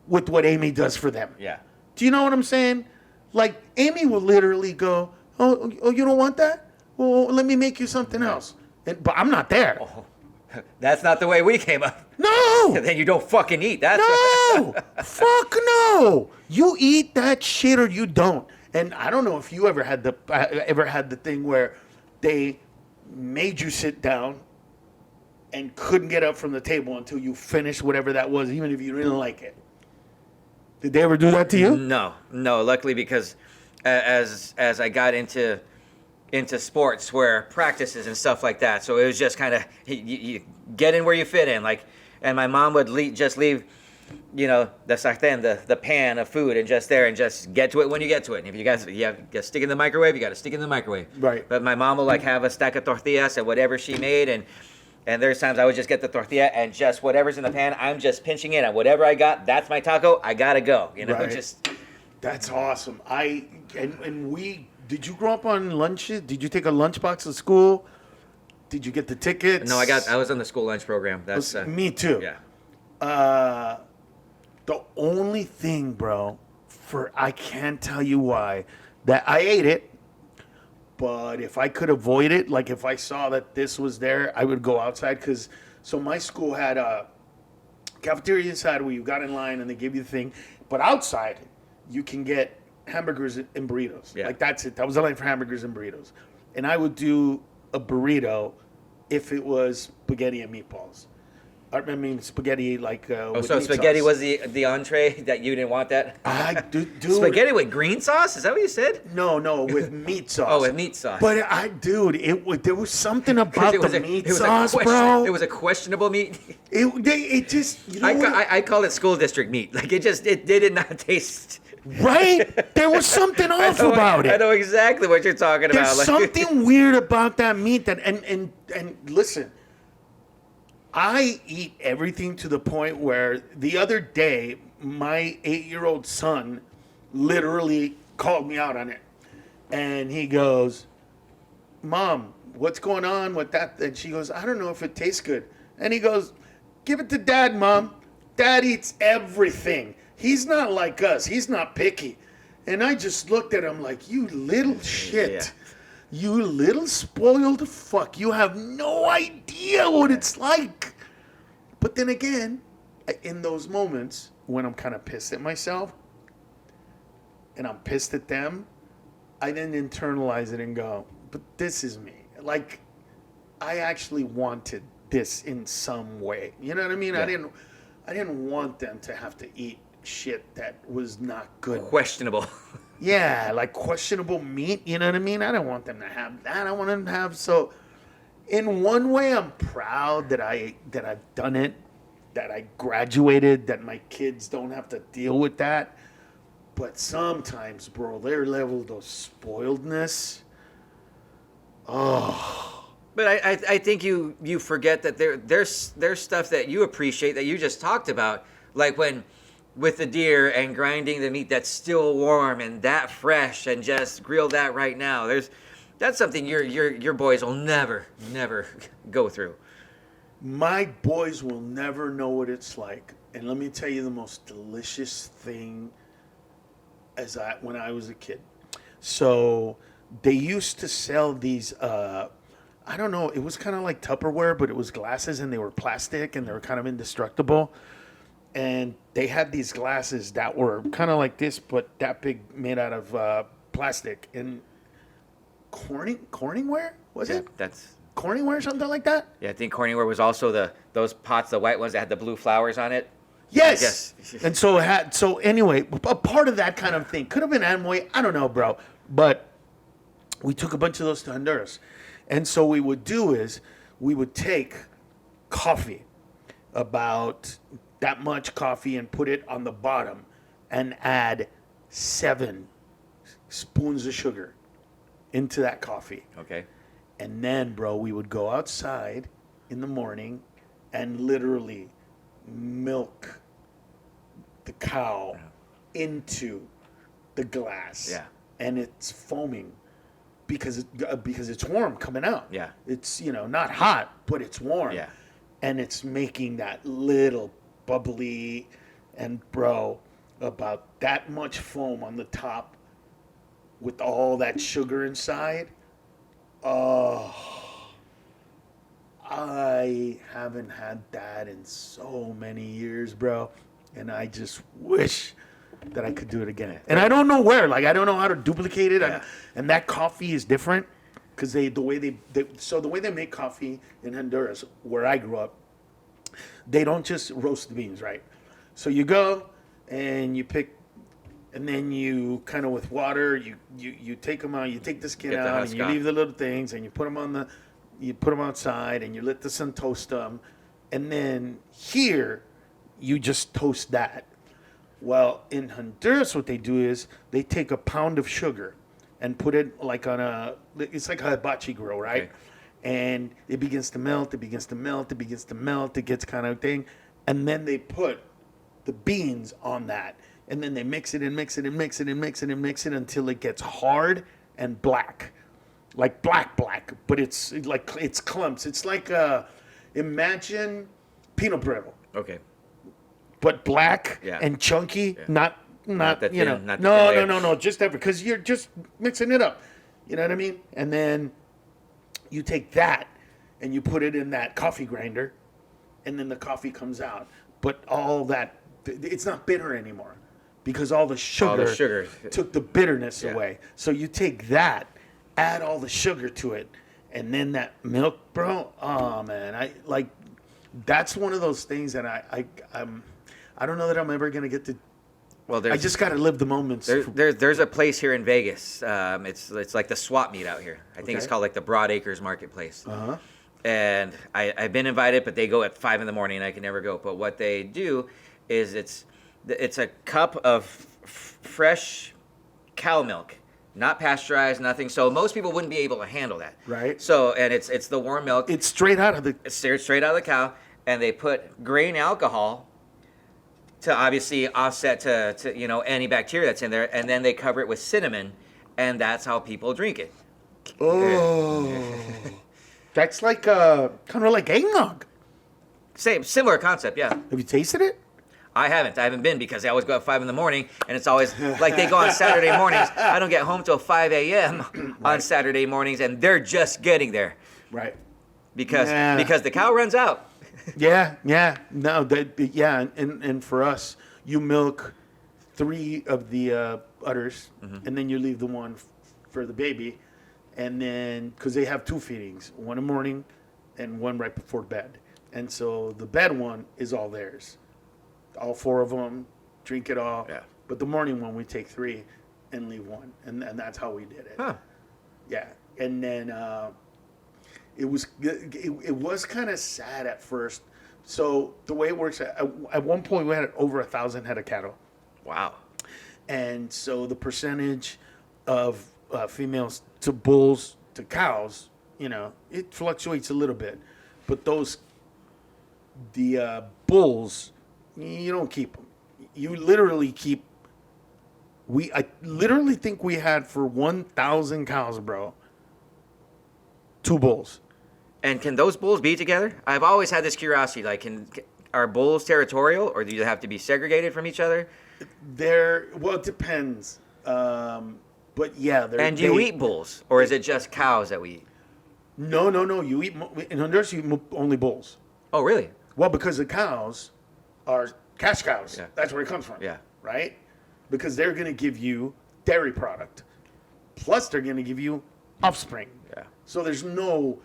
with what Amy does for them. Yeah. Do you know what I'm saying? Like, Amy will literally go, oh, you don't want that? Well, let me make you something else. But I'm not there. Oh, that's not the way we came up. No! Then you don't fucking eat. That's No! Fuck no! You eat that shit or you don't. And I don't know if you ever had the thing where they made you sit down and couldn't get up from the table until you finished whatever that was, even if you didn't like it. Did they ever do that to you? No. Luckily, because as I got into sports where practices and stuff like that, so it was just kind of you get in where you fit in. Like, and my mom would just leave, the sartén, the pan of food, and just get to it when you get to it. And if you got to stick in the microwave, you got to stick in the microwave. Right. But my mom will like have a stack of tortillas and whatever she made, and there's times I would just get the tortilla and just whatever's in the pan, I'm just pinching in, and whatever I got, that's my taco. I gotta go. Right. Just. That's awesome. Did you grow up on lunches? Did you take a lunchbox to school? Did you get the tickets? No, I was on the school lunch program. That's me too. Yeah. The only thing, bro, I can't tell you why, that I ate it, but if I could avoid it, like if I saw that this was there, I would go outside. So my school had a cafeteria inside where you got in line and they gave you the thing, but outside you can get hamburgers and burritos. Yeah. Like that's it. That was the line for hamburgers and burritos. And I would do a burrito if it was spaghetti and meatballs. I mean spaghetti like with So meat spaghetti sauce. was the entree that you didn't want that? Dude. Spaghetti with green sauce? Is that what you said? No, with meat sauce. Oh, with meat sauce. But there was something about the meat sauce, It bro. was a questionable meat. It just, I call it school district meat. Like it did not taste. right? There was something off about it. I know exactly what you're talking about. There's something weird about that meat that and listen, I eat everything to the point where the other day my 8-year-old son literally called me out on it. And he goes, Mom, what's going on with that? And she goes, I don't know if it tastes good. And he goes, give it to Dad, Mom. Dad eats everything. He's not like us. He's not picky. And I just looked at him like, you little shit. Yeah. You little spoiled fuck. You have no idea what it's like. But then again, in those moments when I'm kind of pissed at myself and I'm pissed at them, I then internalize it and go, but this is me. Like, I actually wanted this in some way. You know what I mean? Yeah. I didn't want them to have to eat shit that was not good. Questionable. Yeah, like questionable meat, you know what I mean? I don't want them to have that. I want them to have, so in one way I'm proud that I've done it, that I graduated, that my kids don't have to deal with that. But sometimes, bro, their level of spoiledness. Oh. But I think you forget that there's stuff that you appreciate that you just talked about, like when with the deer and grinding the meat that's still warm and that fresh and just grill that right now. That's something your boys will never go through. My boys will never know what it's like. And let me tell you the most delicious thing when I was a kid. So they used to sell these I don't know, it was kind of like Tupperware, but it was glasses and they were plastic and they were kind of indestructible. And they had these glasses that were kind of like this, but that big, made out of plastic. And Corningware, was it? Corningware or something like that. Yeah, I think Corningware was also those pots, the white ones that had the blue flowers on it. Yes. Yes. And so it had. So anyway, a part of that kind of thing could have been Amway. I don't know, bro. But we took a bunch of those to Honduras, and so we would do is we would take coffee, about that much coffee, and put it on the bottom, and add 7 spoons of sugar into that coffee. Okay. And then, bro, we would go outside in the morning and literally milk the cow into the glass. Yeah. And it's foaming because it's warm coming out. Yeah. It's, not hot, but it's warm. Yeah. And it's making that little bubbly, and bro, about that much foam on the top with all that sugar inside. Oh, I haven't had that in so many years, bro. And I just wish that I could do it again. And I don't know where. Like, I don't know how to duplicate it. Yeah. And that coffee is different because the way they make coffee in Honduras, where I grew up, they don't just roast the beans, right? So you go and you pick, and then you kind of with water, you take them out, you take the skin Get the out, husk and you off. leave the little things, and you put them outside, and you let the sun toast them, and then here, you just toast that. Well, in Honduras, what they do is they take a pound of sugar and put it like it's like a hibachi grill, right? Okay. And it begins to melt, it begins to melt, it begins to melt, it gets kind of thing. And then they put the beans on that. And then they mix it and mix it and mix it and mix it and mix it until it gets hard and black. Like black, but it's clumps. It's like, imagine Pinot Brittle, Okay. but black Yeah. and chunky, Yeah. not the you know, thin- not the thin layer. no, just ever, because you're just mixing it up. You know what I mean? And then you take that and you put it in that coffee grinder, and then the coffee comes out. But all that, it's not bitter anymore because all the sugar, took the bitterness Yeah. away. So you take that, add all the sugar to it, and then that milk, bro. Oh man, that's one of those things that I don't know that I'm ever gonna get to. Well, I just gotta live the moments. There's a place here in Vegas. It's like the swap meet out here. I think it's Okay. called like the Broad Acres Marketplace. Uh-huh. And I've been invited, but they go at 5 a.m. and I can never go. But what they do is it's a cup of fresh cow milk, not pasteurized, nothing. So most people wouldn't be able to handle that. Right. So and it's the warm milk. It's straight out of the. It's straight out of the cow, and they put grain alcohol to obviously offset to any bacteria that's in there, and then they cover it with cinnamon, and that's how people drink it. Oh, that's like kind of like eggnog. Similar concept, yeah. Have you tasted it? I haven't been because I always go at 5 a.m. and it's always like they go on Saturday mornings. I don't get home till 5 a.m. on Saturday mornings, and they're just getting there Right. because Yeah. the cow runs out. Yeah. No, and for us, you milk 3 of the udders, and then you leave the one for the baby, and then because they have 2 feedings, one in the morning, and one right before bed, and so the bed one is all theirs, all 4 of them, drink it all. Yeah. But the morning one we take 3, and leave 1, and that's how we did it. Huh. Yeah, and then it was kind of sad at first. So the way it works, at one point we had over 1,000 head of cattle, Wow. and so the percentage of females to bulls to cows, it fluctuates a little bit, but the bulls, you don't keep them. You literally keep. I literally think we had for 1,000 cows, bro, 2 bulls. And can those bulls be together? I've always had this curiosity. Like, are bulls territorial, or do you have to be segregated from each other? Well, it depends. But yeah, And do you eat bulls, or is it just cows that we eat? No. You eat in Honduras. You eat only bulls. Oh, really? Well, because the cows are cash cows. Yeah. That's where it comes from. Yeah. Right. Because they're going to give you dairy product, plus they're going to give you offspring. Yeah. So there's no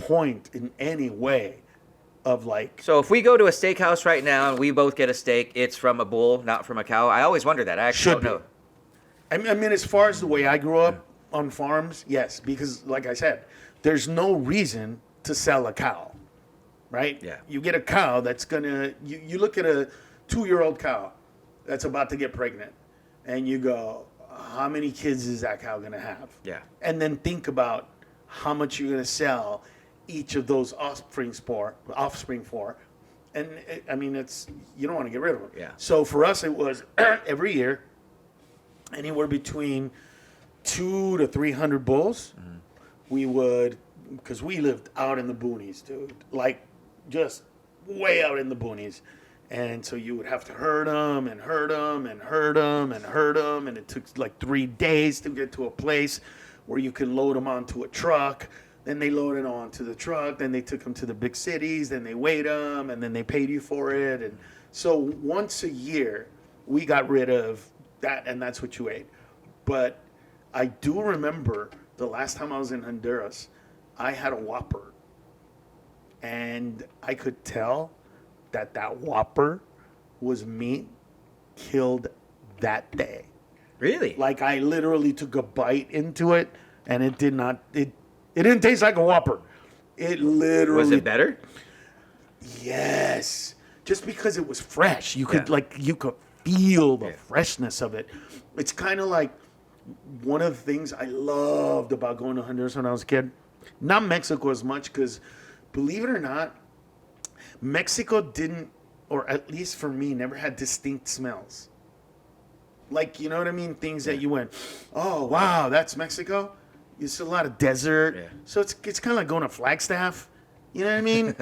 point in any way of like. So if we go to a steakhouse right now and we both get a steak, it's from a bull, not from a cow. I always wonder that. I actually Should don't know. I mean, as far as the way I grew up on farms, yes, because like I said, there's no reason to sell a cow, right? Yeah. You get a cow that's gonna. You look at a 2-year-old cow that's about to get pregnant, and you go, how many kids is that cow gonna have? Yeah. And then think about how much you're gonna sell each of those offspring for, and I mean, it's, you don't want to get rid of them. Yeah. So for us, it was every year, anywhere between 200 to 300 bulls. Mm-hmm. We would, because we lived out in the boonies, dude, like just way out in the boonies, and so you would have to herd them and herd them and herd them and herd them, and it took like 3 days to get to a place where you could load them onto a truck. Then they loaded onto the truck. Then they took them to the big cities. Then they weighed them, and then they paid you for it. And so once a year, we got rid of that, and that's what you ate. But I do remember the last time I was in Honduras, I had a Whopper, and I could tell that Whopper was meat killed that day. Really? Like I literally took a bite into it, and it did not. It didn't taste like a Whopper. It literally. Was it better? Yes, just because it was fresh, you could you could feel the freshness of it. It's kind of like one of the things I loved about going to Honduras when I was a kid. Not Mexico as much, because believe it or not, Mexico didn't, or at least for me, never had distinct smells. Like, you know what I mean? Things that you went, oh wow, that's Mexico. It's a lot of desert, so it's kind of like going to Flagstaff. You know what I mean?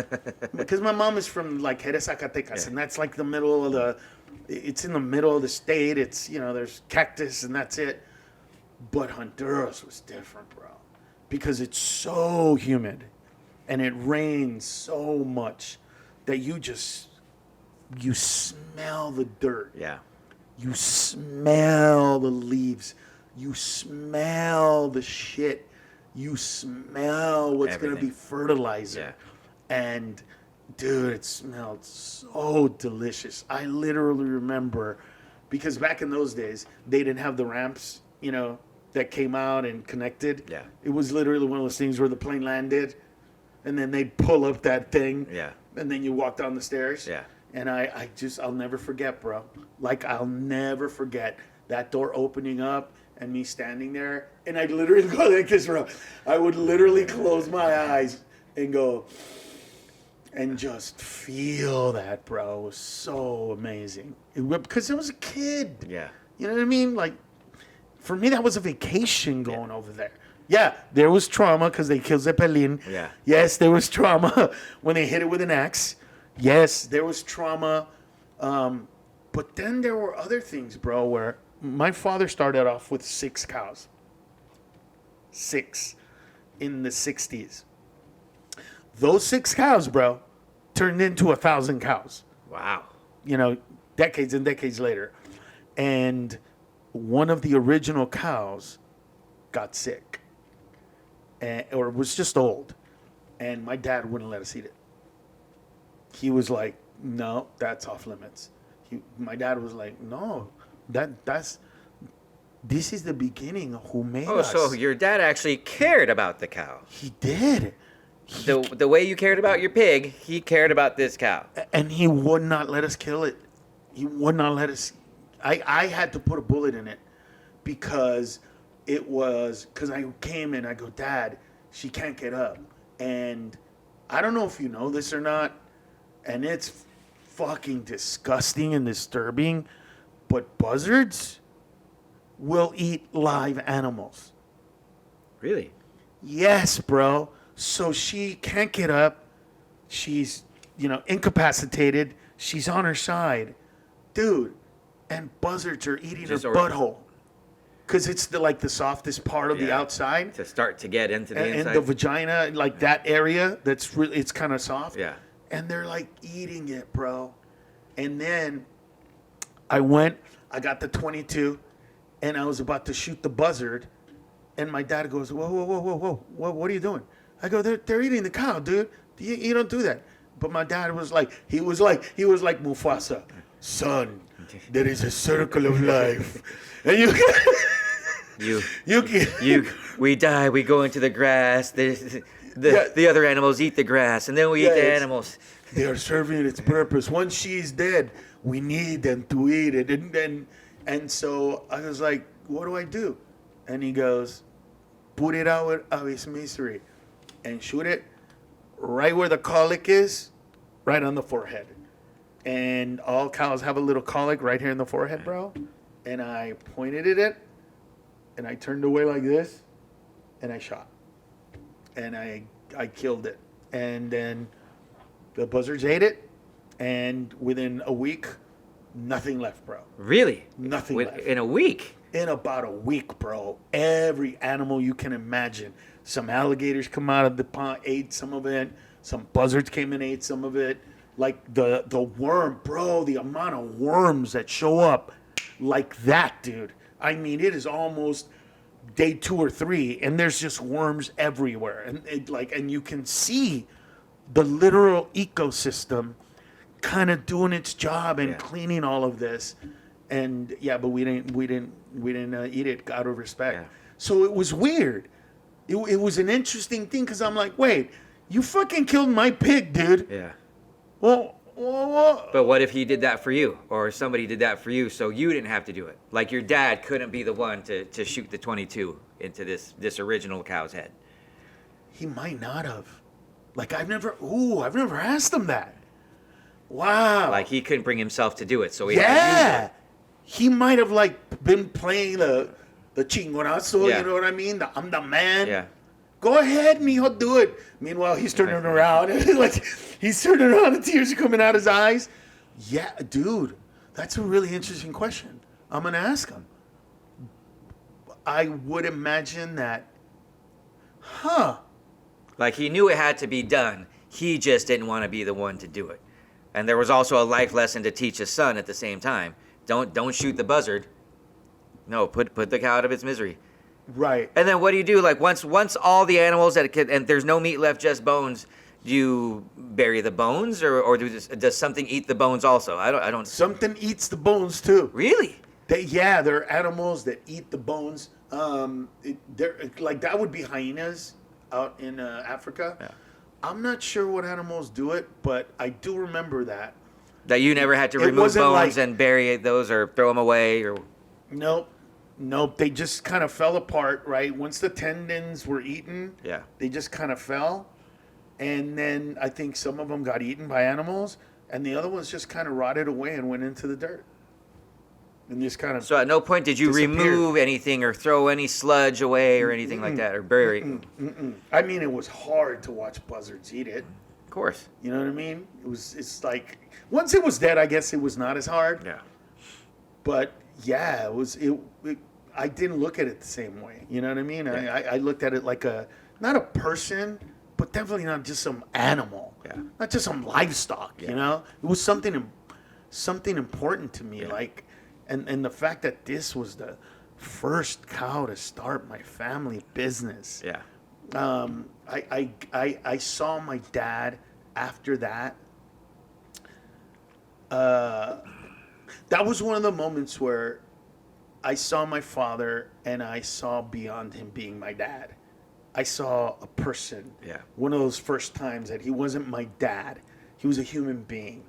Because my mom is from like Jerez, Zacatecas, and that's like the middle of the. It's in the middle of the state. It's, you know, there's cactus and that's it. But Honduras was different, bro, because it's so humid, and it rains so much that you smell the dirt. Yeah. You smell the leaves. You smell the shit. You smell what's going to be fertilizer. Yeah. And, dude, it smelled so delicious. I literally remember, because back in those days, they didn't have the ramps, you know, that came out and connected. Yeah. It was literally one of those things where the plane landed, and then they'd pull up that thing. Yeah. And then you walk down the stairs. Yeah. And I'll never forget, bro. Like, I'll never forget that door opening up and me standing there. And I'd literally go like this, bro. I would literally close my eyes and go and just feel that, bro. It was so amazing. Because I was a kid. Yeah. You know what I mean? Like, for me, that was a vacation going over there. Yeah, there was trauma because they killed Zeppelin. Yeah. Yes, there was trauma when they hit it with an axe. Yes, there was trauma. But then there were other things, bro, where my father started off with 6 cows. 6 in the 60s. Those 6 cows, bro, turned into 1,000 cows. Wow. You know, decades and decades later. And one of the original cows got sick. Or was just old. And my dad wouldn't let us eat it. He was like, no, that's off limits. My dad was like, no, this is the beginning of who made us. Oh, so your dad actually cared about the cow. He did. The way you cared about your pig, he cared about this cow. And he would not let us kill it. He would not let us. I had to put a bullet in it because I came and I go, Dad, she can't get up. And I don't know if you know this or not, and it's fucking disgusting and disturbing, but buzzards will eat live animals. Really? Yes, bro. So she can't get up. She's, incapacitated. She's on her side. Dude, and buzzards are eating her butthole. Because it's the softest part of the outside. To start to get into the inside. And the vagina, that area, it's kind of soft. Yeah. And they're eating it, bro. And then I got the 22, and I was about to shoot the buzzard. And my dad goes, whoa, what are you doing? I go, they're eating the cow, dude. You don't do that. But my dad was like Mufasa, son. There is a circle of life, and we die. We go into the grass. The other animals eat the grass, and then we eat the animals. They are serving its purpose. Once she's dead, we need them to eat it. And so I was like, what do I do? And he goes, put it out of its misery and shoot it right where the colic is, right on the forehead. And all cows have a little colic right here in the forehead, bro. And I pointed at it, and I turned away like this, and I shot. And I killed it. And then the buzzards ate it, and within a week, nothing left, bro. Really? Nothing left. In a week? In about a week, bro. Every animal you can imagine. Some alligators come out of the pond, ate some of it. Some buzzards came and ate some of it. Like the worm, bro, the amount of worms that show up like that, dude. I mean, it is almost day 2 or 3, and there's just worms everywhere. And you can see the literal ecosystem kind of doing its job and cleaning all of this. And but we didn't eat it out of respect. Yeah. So it was weird. It was an interesting thing because I'm like, wait, you fucking killed my pig, dude. Yeah. Well, but what if he did that for you, or somebody did that for you, so you didn't have to do it? Like your dad couldn't be the one to shoot the 22 into this original cow's head. He might not have. Like I've never asked him that. Wow. Like he couldn't bring himself to do it, so he had to use it. He might have like been playing the chingonazo, you know what I mean? I'm the man. Yeah. Go ahead, mijo, do it. Meanwhile, he's turning around and like he's turning around and tears are coming out his eyes. Yeah, dude, that's a really interesting question. I'm gonna ask him. I would imagine that, like he knew it had to be done. He just didn't want to be the one to do it. And there was also a life lesson to teach his son at the same time. Don't shoot the buzzard. No, put the cow out of its misery. Right. And then what do you do? Like once all the animals and there's no meat left, just bones. Do you bury the bones, or does something eat the bones also? I don't. Something eats the bones too. Really? There are animals that eat the bones. Like that would be hyenas out in Africa. Yeah. I'm not sure what animals do it, but I do remember that. That you never had to remove bones and bury those or throw them away or. Nope. They just kind of fell apart, right? Once the tendons were eaten, they just kind of fell. And then I think some of them got eaten by animals, and the other ones just kind of rotted away and went into the dirt. And just kind of. So at no point did you remove anything or throw any sludge away or anything like that, or bury it? I mean, it was hard to watch buzzards eat it. Of course. You know what I mean? It's like once it was dead, I guess it was not as hard. Yeah. But yeah, it was. I didn't look at it the same way. You know what I mean? Yeah. I looked at it like not a person, but definitely not just some animal. Yeah. Not just some livestock. Yeah. You know, it was something important to me. Yeah. Like, and the fact that this was the first cow to start my family business. Yeah. I saw my dad after that. That was one of the moments where I saw my father and I saw beyond him being my dad. I saw a person. Yeah. One of those first times that he wasn't my dad. He was a human being.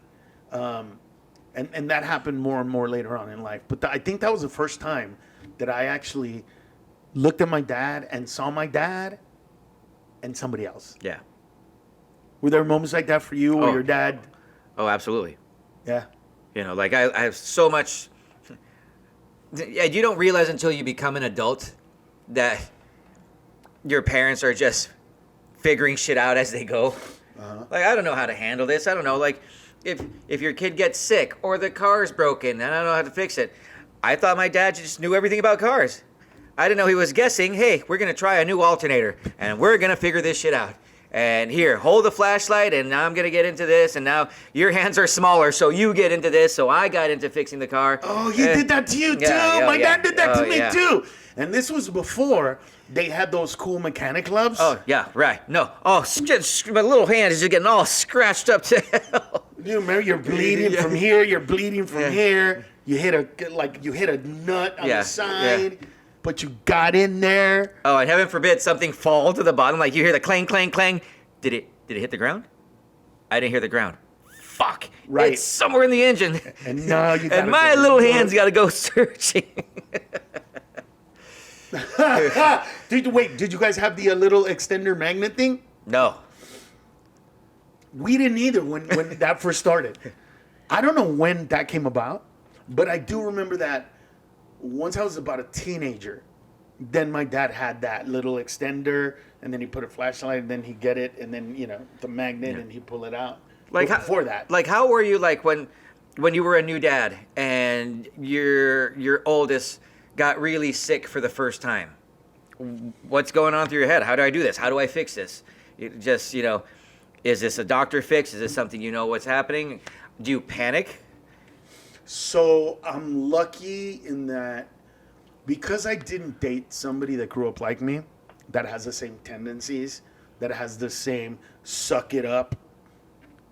And that happened more and more later on in life. But I think that was the first time that I actually looked at my dad and saw my dad and somebody else. Yeah. Were there moments like that for you where your dad? Oh, absolutely. Yeah. You know, like I have so much. Yeah, you don't realize until you become an adult that your parents are just figuring shit out as they go. Uh-huh. Like, I don't know how to handle this. I don't know. Like, if your kid gets sick or the car's broken and I don't know how to fix it. I thought my dad just knew everything about cars. I didn't know he was guessing, hey, we're going to try a new alternator and we're going to figure this shit out. And here, hold the flashlight, and now I'm gonna get into this, and now your hands are smaller, so you get into this, so I got into fixing the car. Oh, he did that to you too. My dad did that to me too. And this was before they had those cool mechanic gloves. Oh yeah, right. No, oh, my little hand is just getting all scratched up to hell. You remember, you're bleeding from here. You're bleeding from here. You hit a nut on the side. Yeah. But you got in there. Oh, and heaven forbid something fall to the bottom, like you hear the clang, clang, clang. Did it hit the ground? I didn't hear the ground. Fuck. Right. It's somewhere in the engine. And now you gotta and my little hands got to go searching. Did you guys have the little extender magnet thing? No. We didn't either when that first started. I don't know when that came about, but I do remember that once I was about a teenager, then my dad had that little extender, and then he put a flashlight, and then he'd get it, and then, the magnet, and he'd pull it out. Like before that. Like, how were you, like, when you were a new dad and your oldest got really sick for the first time? What's going on through your head? How do I do this? How do I fix this? It just, is this a doctor fix? Is this something you know what's happening? Do you panic? So I'm lucky in that because I didn't date somebody that grew up like me, that has the same tendencies, that has the same suck it up.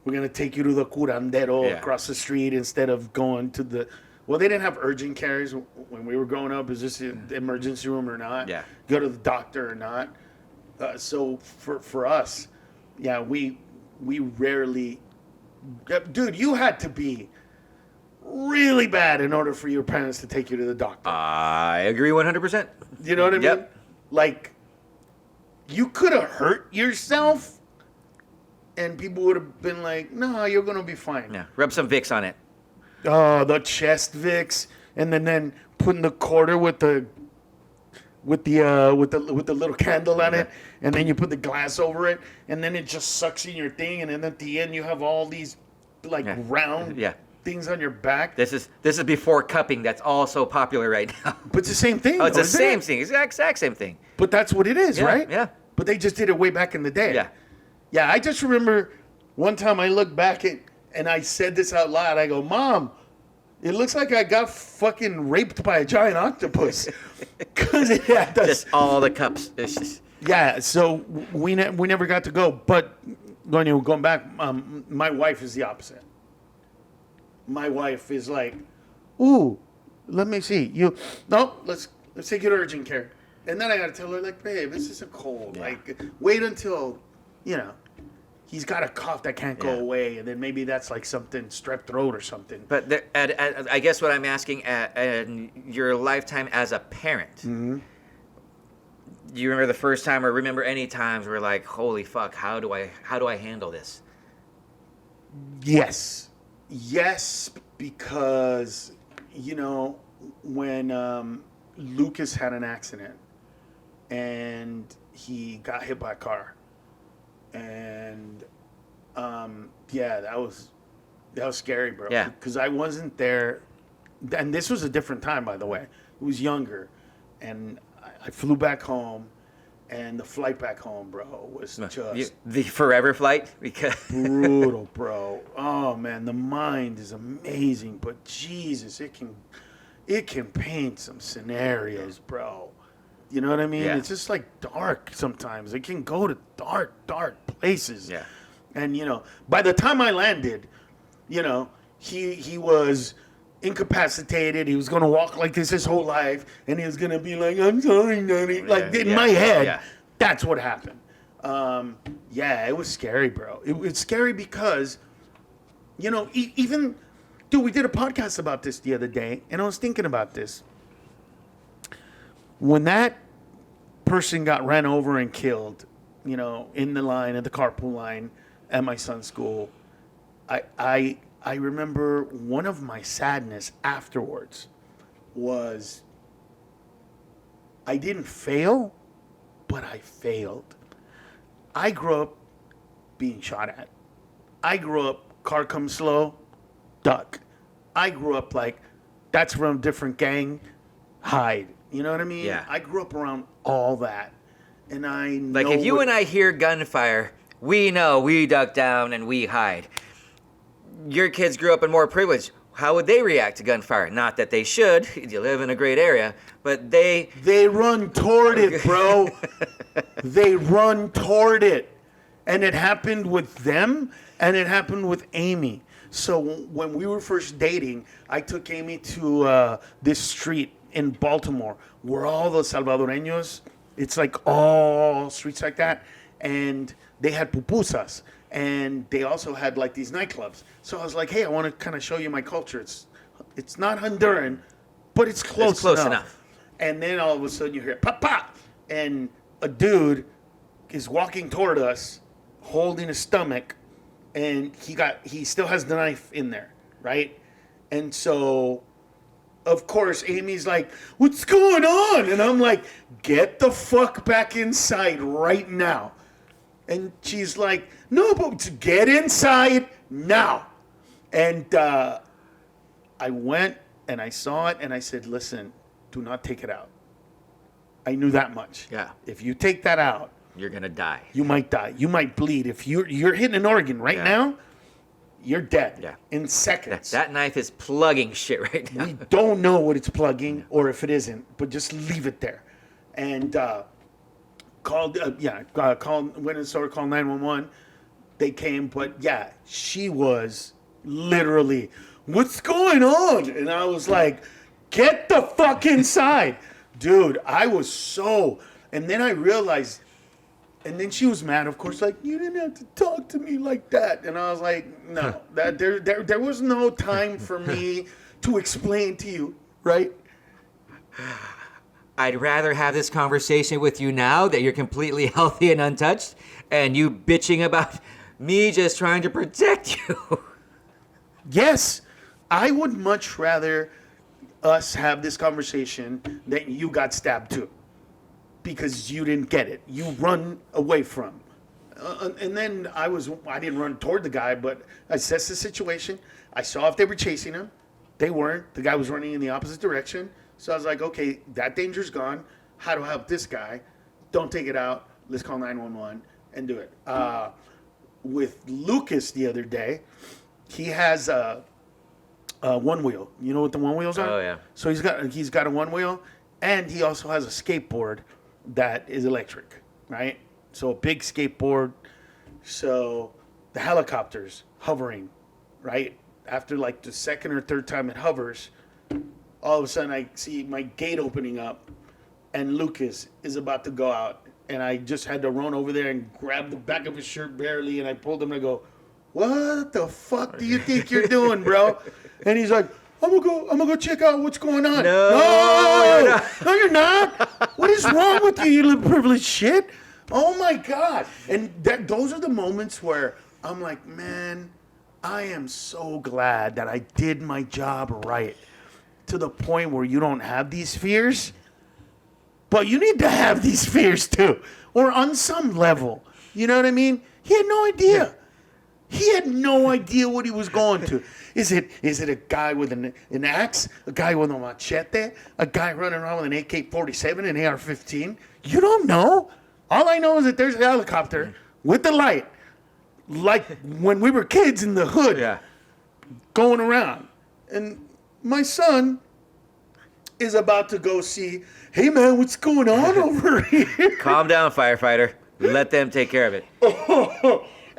We're going to take you to the curandero across the street instead of going to the... Well, they didn't have urgent cares when we were growing up. Is this the emergency room or not? Yeah. Go to the doctor or not? So for us, we rarely... Dude, you had to be really bad in order for your parents to take you to the doctor. I agree 100%. You know what I mean? Yep. Like, you could have hurt yourself, and people would have been like, "No, you're gonna be fine." Yeah, rub some Vicks on it. Oh, the chest Vicks, and then putting the quarter with the little candle on it, and then you put the glass over it, and then it just sucks in your thing, and then at the end you have all these round things on your back. This is before cupping. That's all so popular right now. But it's the same thing. Oh, it's the same thing. It's the exact same thing. But that's what it is, right? Yeah. But they just did it way back in the day. Yeah. Yeah, I just remember one time I looked back and I said this out loud. I go, "Mom, it looks like I got fucking raped by a giant octopus." Because just all the cups. It's just... Yeah, so we never got to go. But going back, my wife is the opposite. My wife is like, "Ooh, let me see you. No, let's take you to urgent care." And then I got to tell her, like, "Babe, this is a cold. Yeah. Like, wait until, he's got a cough that can't go away, and then maybe that's like something strep throat or something." But I guess what I'm asking, at your lifetime as a parent, do you remember the first time, or remember any times where like, holy fuck, how do I handle this? Yes, because when Lucas had an accident and he got hit by a car, and that was scary, bro. Yeah. Because I wasn't there, and this was a different time, by the way. It was younger, and I flew back home, and the flight back home, bro, was just the forever flight, because brutal, bro. Oh man, the mind is amazing, but Jesus, it can paint some scenarios, bro. You know what I mean? Yeah. It's just like dark sometimes. It can go to dark places. Yeah. And by the time I landed, he was incapacitated. He was gonna walk like this his whole life, and he was gonna be like, "I'm sorry, Daddy." Like in my head, that's what happened. It was scary, bro. It's scary because, even, dude, we did a podcast about this the other day, and I was thinking about this. When that person got ran over and killed, in the line, at the carpool line at my son's school, I remember one of my sadness afterwards was I didn't fail, but I failed. I grew up being shot at. I grew up, car comes slow, duck. I grew up like, that's from a different gang, hide. You know what I mean? Yeah. I grew up around all that. And I know... Like, if you and I hear gunfire We know, we duck down and we hide. Your kids grew up in more privilege. How would they react to gunfire? Not that they should. You live in a great area, but they run toward it, bro. They run toward it. And it happened with them, and it happened with Amy. So when we were first dating, I took Amy to this street in Baltimore where all the Salvadoreños, it's like all streets like that, and they had pupusas, and they also had like these nightclubs. So I was like, hey, I want to kind of show you my culture. It's not Honduran, but it's close enough. And then all of a sudden you hear pop, pop, and a dude is walking toward us holding his stomach, and he still has the knife in there, right? And so, of course, Amy's like, what's going on? And I'm like, get the fuck back inside right now. And she's like, no, but get inside now. And I went and I saw it and I said, listen, do not take it out. I knew that much. Yeah. If you take that out, you're gonna die. You might die. You might bleed. If you're hitting an organ right now, you're dead. Yeah. In seconds. That knife is plugging shit right now. We don't know what it's plugging or if it isn't, but just leave it there. And went in the store, called 911. They came, but yeah, she was literally, what's going on? And I was like, get the fuck inside. Dude, I was so, and then I realized, and then she was mad, of course, like, you didn't have to talk to me like that. And I was like, no, that there was no time for me to explain to you, right? I'd rather have this conversation with you now that you're completely healthy and untouched, and you bitching about me just trying to protect you. Yes, I would much rather us have this conversation than you got stabbed too. Because you didn't get it. You run away from. And then I didn't run toward the guy, but I assessed the situation. I saw if they were chasing him. They weren't. The guy was running in the opposite direction. So I was like, okay, that danger's gone. How do I help this guy? Don't take it out. Let's call 911 and do it. With Lucas the other day, he has a one wheel. You know what the one wheels are? Oh, yeah. So he's got a one wheel, and he also has a skateboard that is electric, right? So a big skateboard. So the helicopter's hovering, right? After like the second or third time it hovers, all of a sudden I see my gate opening up and Lucas is about to go out. And I just had to run over there and grab the back of his shirt barely, and I pulled him and I go, what the fuck do you think you're doing, bro? And he's like, I'm gonna go check out what's going on. No, you're not. What is wrong with you, you little privileged shit? Oh my God. And those are the moments where I'm like, man, I am so glad that I did my job right. To the point where you don't have these fears. But you need to have these fears too. Or on some level. You know what I mean? He had no idea. He had no idea what he was going to. Is it a guy with an axe? A guy with a machete? A guy running around with an AK-47 and AR-15? You don't know. All I know is that there's a helicopter with the light. Like when we were kids in the hood going around. And my son is about to go see, hey man, what's going on over here? Calm down, firefighter. Let them take care of it.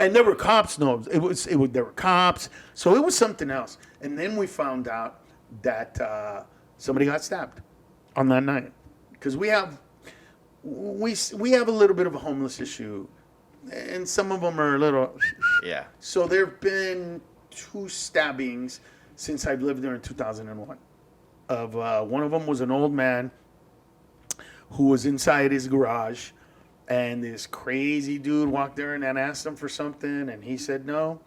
And there were cops. No, there were cops. So it was something else. And then we found out that somebody got stabbed on that night. Because we have a little bit of a homeless issue, and some of them are a little. Yeah. So there have been 2 stabbings since I've lived there in 2001. One of them was an old man who was inside his garage. And this crazy dude walked there and asked him for something, and he said no,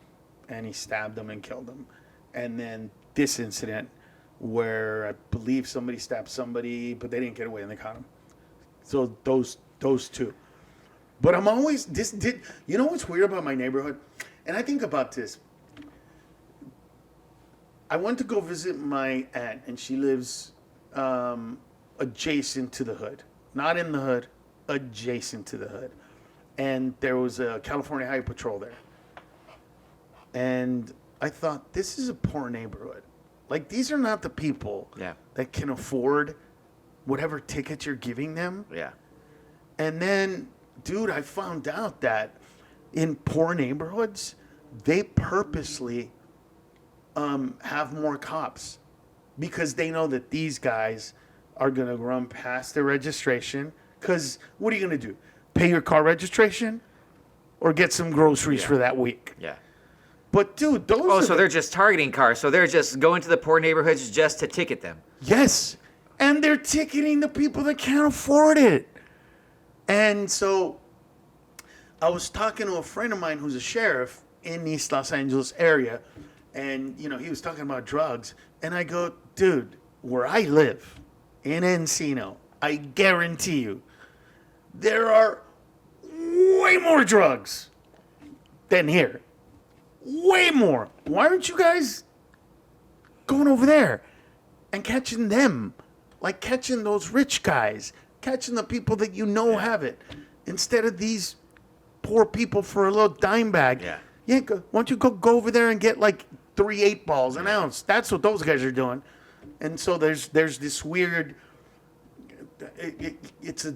and he stabbed him and killed him. And then this incident where I believe somebody stabbed somebody, but they didn't get away and they caught him. So those 2. But I'm always you know what's weird about my neighborhood? And I think about this. I went to go visit my aunt, and she lives adjacent to the hood, not in the hood. Adjacent to the hood. and there was a California Highway Patrol there. And I thought, this is a poor neighborhood. Like, these are not the people Yeah. that can afford whatever tickets you're giving them. Yeah. And then, dude, I found out that in poor neighborhoods, they purposely have more cops because they know that these guys are going to run past their registration. Because what are you going to do? Pay your car registration or get some groceries for that week? Yeah. But, dude, those Oh, are so they're just targeting cars. So they're just going to the poor neighborhoods just to ticket them. Yes. And they're ticketing the people that can't afford it. And so I was talking to a friend of mine who's a sheriff in East Los Angeles area. And, you know, he was talking about drugs. And I go, dude, where I live in Encino, I guarantee you, there are way more drugs than here. Way more. Why aren't you guys going over there and catching them? Like catching those rich guys, catching the people that you know have it, instead of these poor people for a little dime bag. Yeah. Yeah, why don't you go over there and get like 3 8-balls an ounce? That's what those guys are doing. And so there's this weird. It's a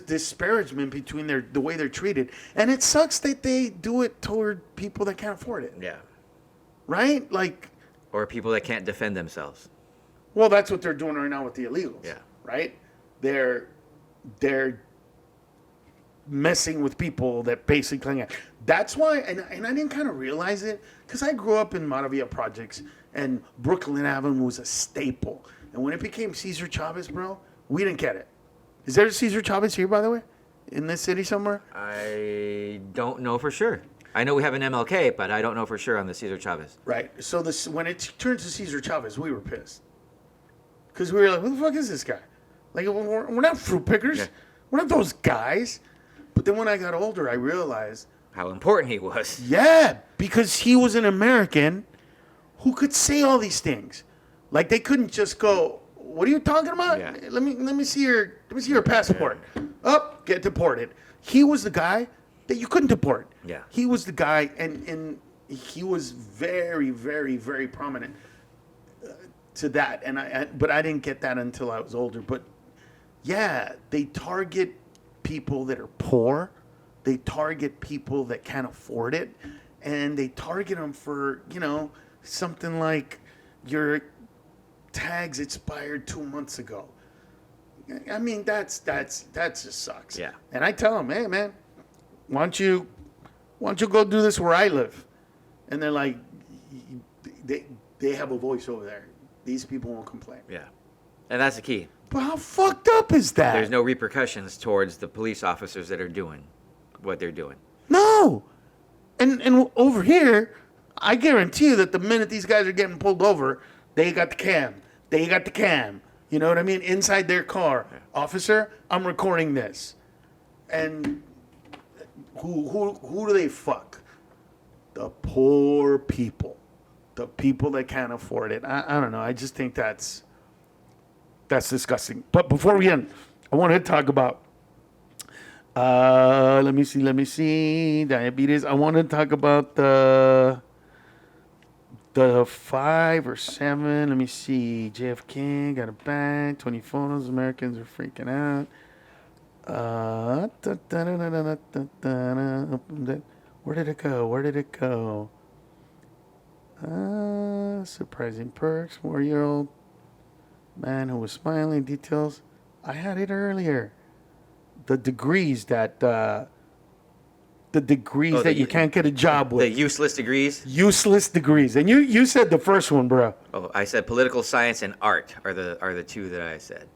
disparagement between the way they're treated, and it sucks that they do it toward people that can't afford it. Yeah. Right? Like, Or people that can't defend themselves. well, that's what they're doing right now with the illegals. Yeah. Right? They're messing with people that basically. That's why, and I didn't kind of realize it because I grew up in Maravilla projects, and Brooklyn Avenue was a staple. And when it became Cesar Chavez, bro, we didn't get it. Is there a Cesar Chavez here, by the way, in this city somewhere? I don't know for sure. I know we have an MLK, but I don't know for sure on the Cesar Chavez. Right. So when it turned to Cesar Chavez, we were pissed because we were like, "Who the fuck is this guy? Like, we're not fruit pickers. Yeah. We're not those guys." But then when I got older, I realized, How important he was. yeah, because he was an American who could say all these things. Like, they couldn't just go, "What are you talking about? Yeah. Let me see your passport." Up, get deported. He was the guy that you couldn't deport. Yeah. He was the guy, and he was very, very, very prominent to that. But I didn't get that until I was older. But yeah, they target people that are poor. They target people that can't afford it, and they target them for, you know, something like your tags expired 2 months ago. I mean, that just sucks. Yeah. And I tell them, "Hey, man, why don't you go do this where I live?" And they're like, they have a voice over there. These people won't complain. Yeah. And that's the key. But how fucked up is that? There's no repercussions towards the police officers that are doing what they're doing. No. And over here, I guarantee you that the minute these guys are getting pulled over, they got the cam. They got the cam. You know what I mean? Inside their car. Yeah. "Officer, I'm recording this." And who do they fuck? The poor people. The people that can't afford it. I don't know. I just think that's disgusting. But before we end, I want to talk about let me see. Diabetes. I want to talk about the 5 or 7. Let me see. JFK got a bag. 20 photos. Americans are freaking out. Where did it go? Surprising perks. 4-year-old man who was smiling. Details. I had it earlier. The degrees that you can't get a job with. The useless degrees? Useless degrees. And you said the first one, bro. Oh, I said political science and art are the two that I said.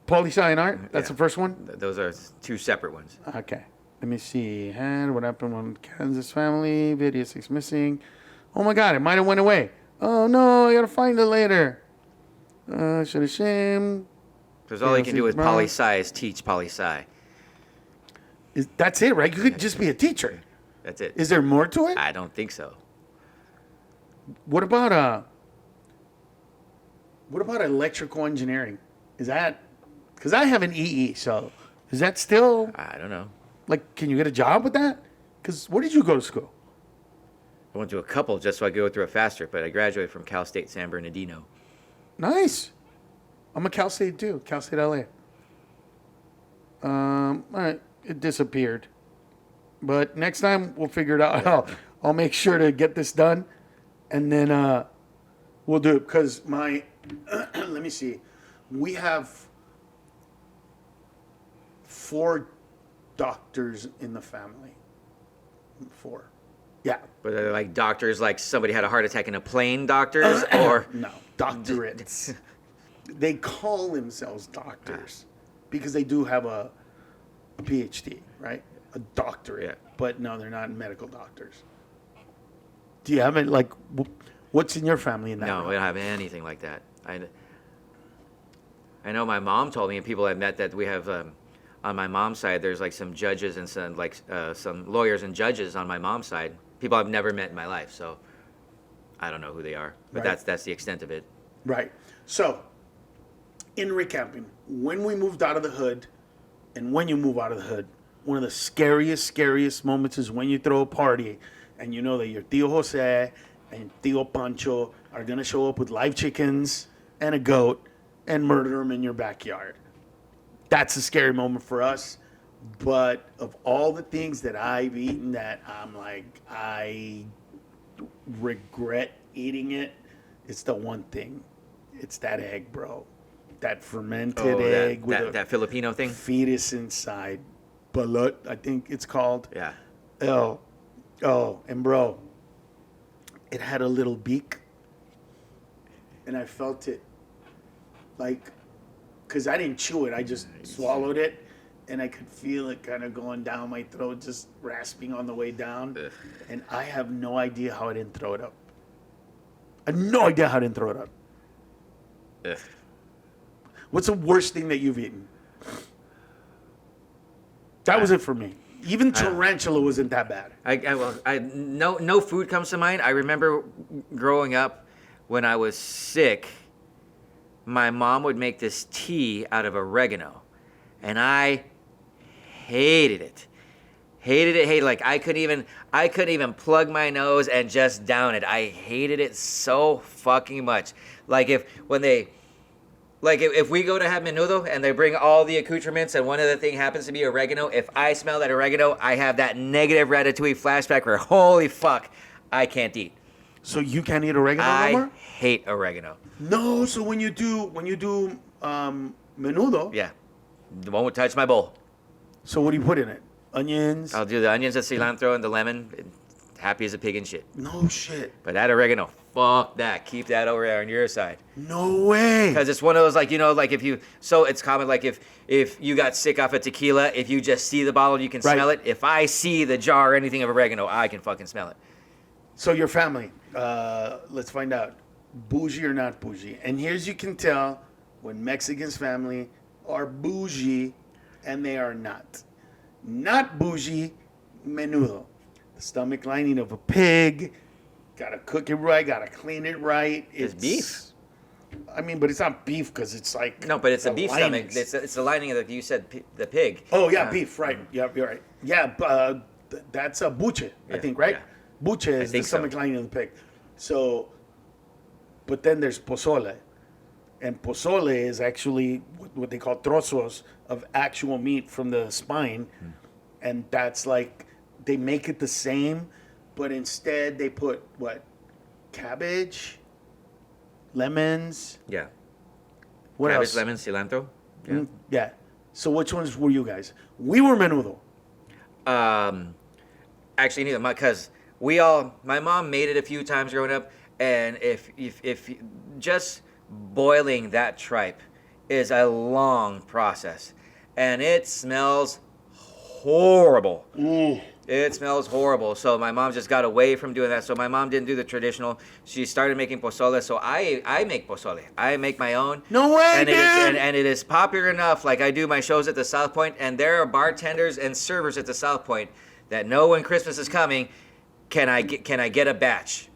Poli-sci and art? That's Yeah. the first one? Those are two separate ones. Okay. Let me see. What happened when Kansas family? Video 6 missing. Oh my God, it might have went away. Oh no, I gotta find it later. Should have shame. Because all you can do with poli-sci is teach poli-sci. That's it, right? You could just be a teacher. That's it. Is there more to it? I don't think so. What about electrical engineering? Is that, because I have an EE, so is that still? I don't know. Like, can you get a job with that? Because where did you go to school? I went to a couple just so I could go through it faster, but I graduated from Cal State San Bernardino. Nice. I'm a Cal State too. Cal State LA. All right. It disappeared. But next time we'll figure it out. I'll make sure to get this done. And then we'll do it. Because my, let me see. We have 4 doctors in the family. 4. Yeah. But they're like doctors, like somebody had a heart attack in a plane doctors, or No, doctorates. They call themselves doctors because they do have a PhD, right? A doctorate. Yeah. But no, they're not medical doctors. Do you have it, like, what's in your family in that? no, we don't have anything like that. I know my mom told me, and people I've met, that we have on my mom's side, there's like some judges and some lawyers and judges on my mom's side. People I've never met in my life, so I don't know who they are. But Right. that's the extent of it. Right. So, in recapping, when we moved out of the hood, and when you move out of the hood, one of the scariest moments is when you throw a party and you know that your Tío Jose and Tío Pancho are going to show up with live chickens and a goat and murder them in your backyard. That's a scary moment for us. But of all the things that I've eaten that I'm like, I regret eating it, it's the one thing. It's that egg, bro. That fermented egg with that Filipino thing. fetus inside. Balut, I think it's called. Yeah. Oh, and bro, it had a little beak. And I felt it. Like, because I didn't chew it. I just swallowed it. And I could feel it kind of going down my throat, just rasping on the way down. Ugh. And I have no idea how I didn't throw it up. I have no idea how I didn't throw it up. Ugh. What's the worst thing that you've eaten? That was it for me. Even tarantula wasn't that bad. No food comes to mind. I remember growing up when I was sick, my mom would make this tea out of oregano, and I hated it. Hated it. Like I couldn't even plug my nose and just down it. I hated it so fucking much. Like if we go to have menudo and they bring all the accoutrements and one of the thing happens to be oregano, if I smell that oregano, I have that negative ratatouille flashback where holy fuck, I can't eat. So you can't eat oregano I no more? hate oregano. No. So when you do menudo, Yeah, it won't touch my bowl. so what do you put in it? Onions? I'll do the onions, the cilantro, and the lemon. Happy as a pig in shit. No shit. But that oregano, fuck that. Keep that over there on your side. No way. Because it's one of those, like, you know, like so it's common, like if you got sick off of tequila, if you just see the bottle, you can Right. smell it. If I see the jar or anything of oregano, I can fucking smell it. So your family, let's find out, bougie or not bougie. And here's you can tell when Mexicans family are bougie and they are not. Not bougie, menudo. The stomach lining of a pig. Gotta cook it right, gotta clean it right. It's beef. I mean, but it's not beef because it's like... No, but it's a the beef linings. stomach. It's the lining of you said the pig. Oh, yeah, beef, right. Yeah, you're right. Yeah, that's a buche, I Yeah, think, right? yeah. Buche is the think so. stomach lining of the pig. So, but then there's pozole. And pozole is actually what they call trozos of actual meat from the spine. And that's like, they make it the same, but instead they put, what, cabbage, lemons, Yeah. what Cabbage, else? lemon, cilantro. Yeah. Yeah. So which ones were you guys? We were menudo. Actually, neither. Because my mom made it a few times growing up, and if just boiling that tripe is a long process, and it smells horrible. It smells horrible. So my mom just got away from doing that. So my mom didn't do the traditional. She started making pozole. So I make pozole. I make my own. No way, and dude! And it is popular enough. Like I do my shows at the South Point, and there are bartenders and servers at the South Point that know when Christmas is coming. Can I get a batch?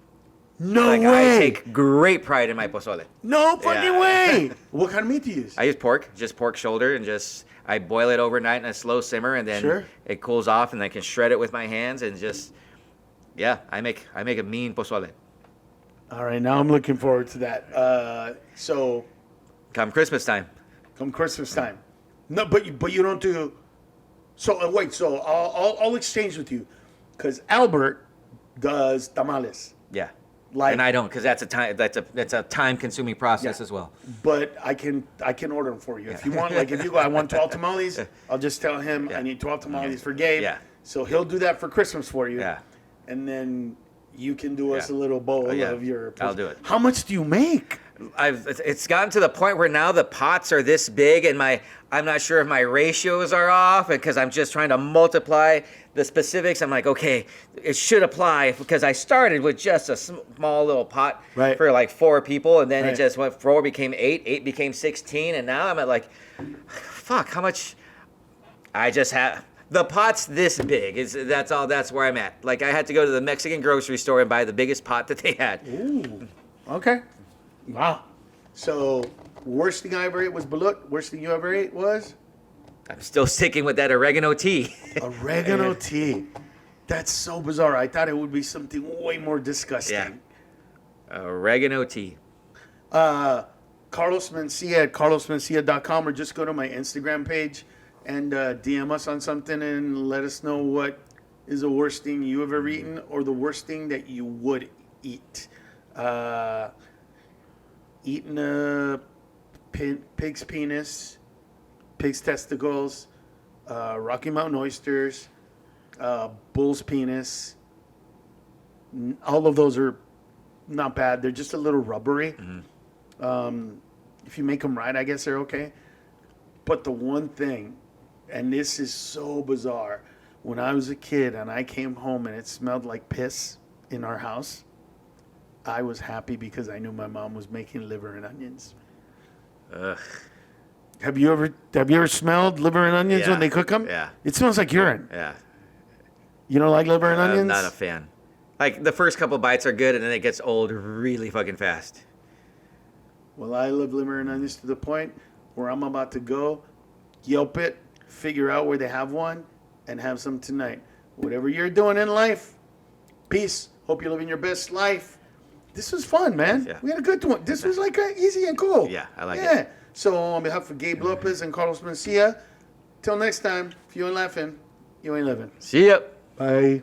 No like, way. I take great pride in my pozole. No fucking Yeah. way. What kind of meat do you use? I use just pork shoulder, and I boil it overnight in a slow simmer, and then Sure. it cools off, and I can shred it with my hands, and I make a mean pozole. All right, now I'm looking forward to that. So Come Christmas time. come Christmas time. No, but you don't do. So wait, so I'll exchange with you, because Albert does tamales. Yeah. Like, And I don't, because that's a time consuming process Yeah. as well. but I can order them for you if you want. Like if you go, I want 12 tamales. I'll just tell him I need 12 tamales for Gabe. Yeah. So he'll do that for Christmas for you. Yeah. And then you can do us a Yeah. little bowl Yeah. of your. I'll do it. How much do you make? It's gotten to the point where now the pots are this big, and I'm not sure if my ratios are off, because I'm just trying to multiply the specifics. I'm like, okay, it should apply, because I started with just a small little pot Right. for like 4 people, and then Right. it just went 4 became 8, 8 became 16, and now I'm at like, fuck, how much? I just have the pot's this big. That's where I'm at. Like, I had to go to the Mexican grocery store and buy the biggest pot that they had. Ooh. Okay. Wow. So worst thing I ever ate was balut. Worst thing you ever ate was I'm still sticking with that oregano tea. oregano tea. That's so bizarre. I thought it would be something way more disgusting. Yeah. Oregano tea. Carlos Mencia at carlosmencia.com, or just go to my Instagram page and DM us on something and let us know what is the worst thing you have ever eaten, or the worst thing that you would eat. Eating a pig's penis, pig's testicles, Rocky Mountain oysters, bull's penis. All of those are not bad. They're just a little rubbery. If you make them right, I guess they're okay. But the one thing, and this is so bizarre, when I was a kid and I came home and it smelled like piss in our house, I was happy because I knew my mom was making liver and onions. Ugh. Have you ever smelled liver and onions when they cook them? Yeah. It smells like urine. Yeah. You don't like liver and I'm onions? not a fan. Like, the first couple bites are good, and then it gets old really fucking fast. Well, I love liver and onions to the point where I'm about to go Yelp it, figure out where they have one, and have some tonight. Whatever you're doing in life, peace. Hope you're living your best life. This was fun, man. Yeah. We had a good one. This was like easy and cool. Yeah, I like it. So on behalf of Gabe Lopez and Carlos Mencia, till next time, if you ain't laughing, you ain't living. See ya. Bye.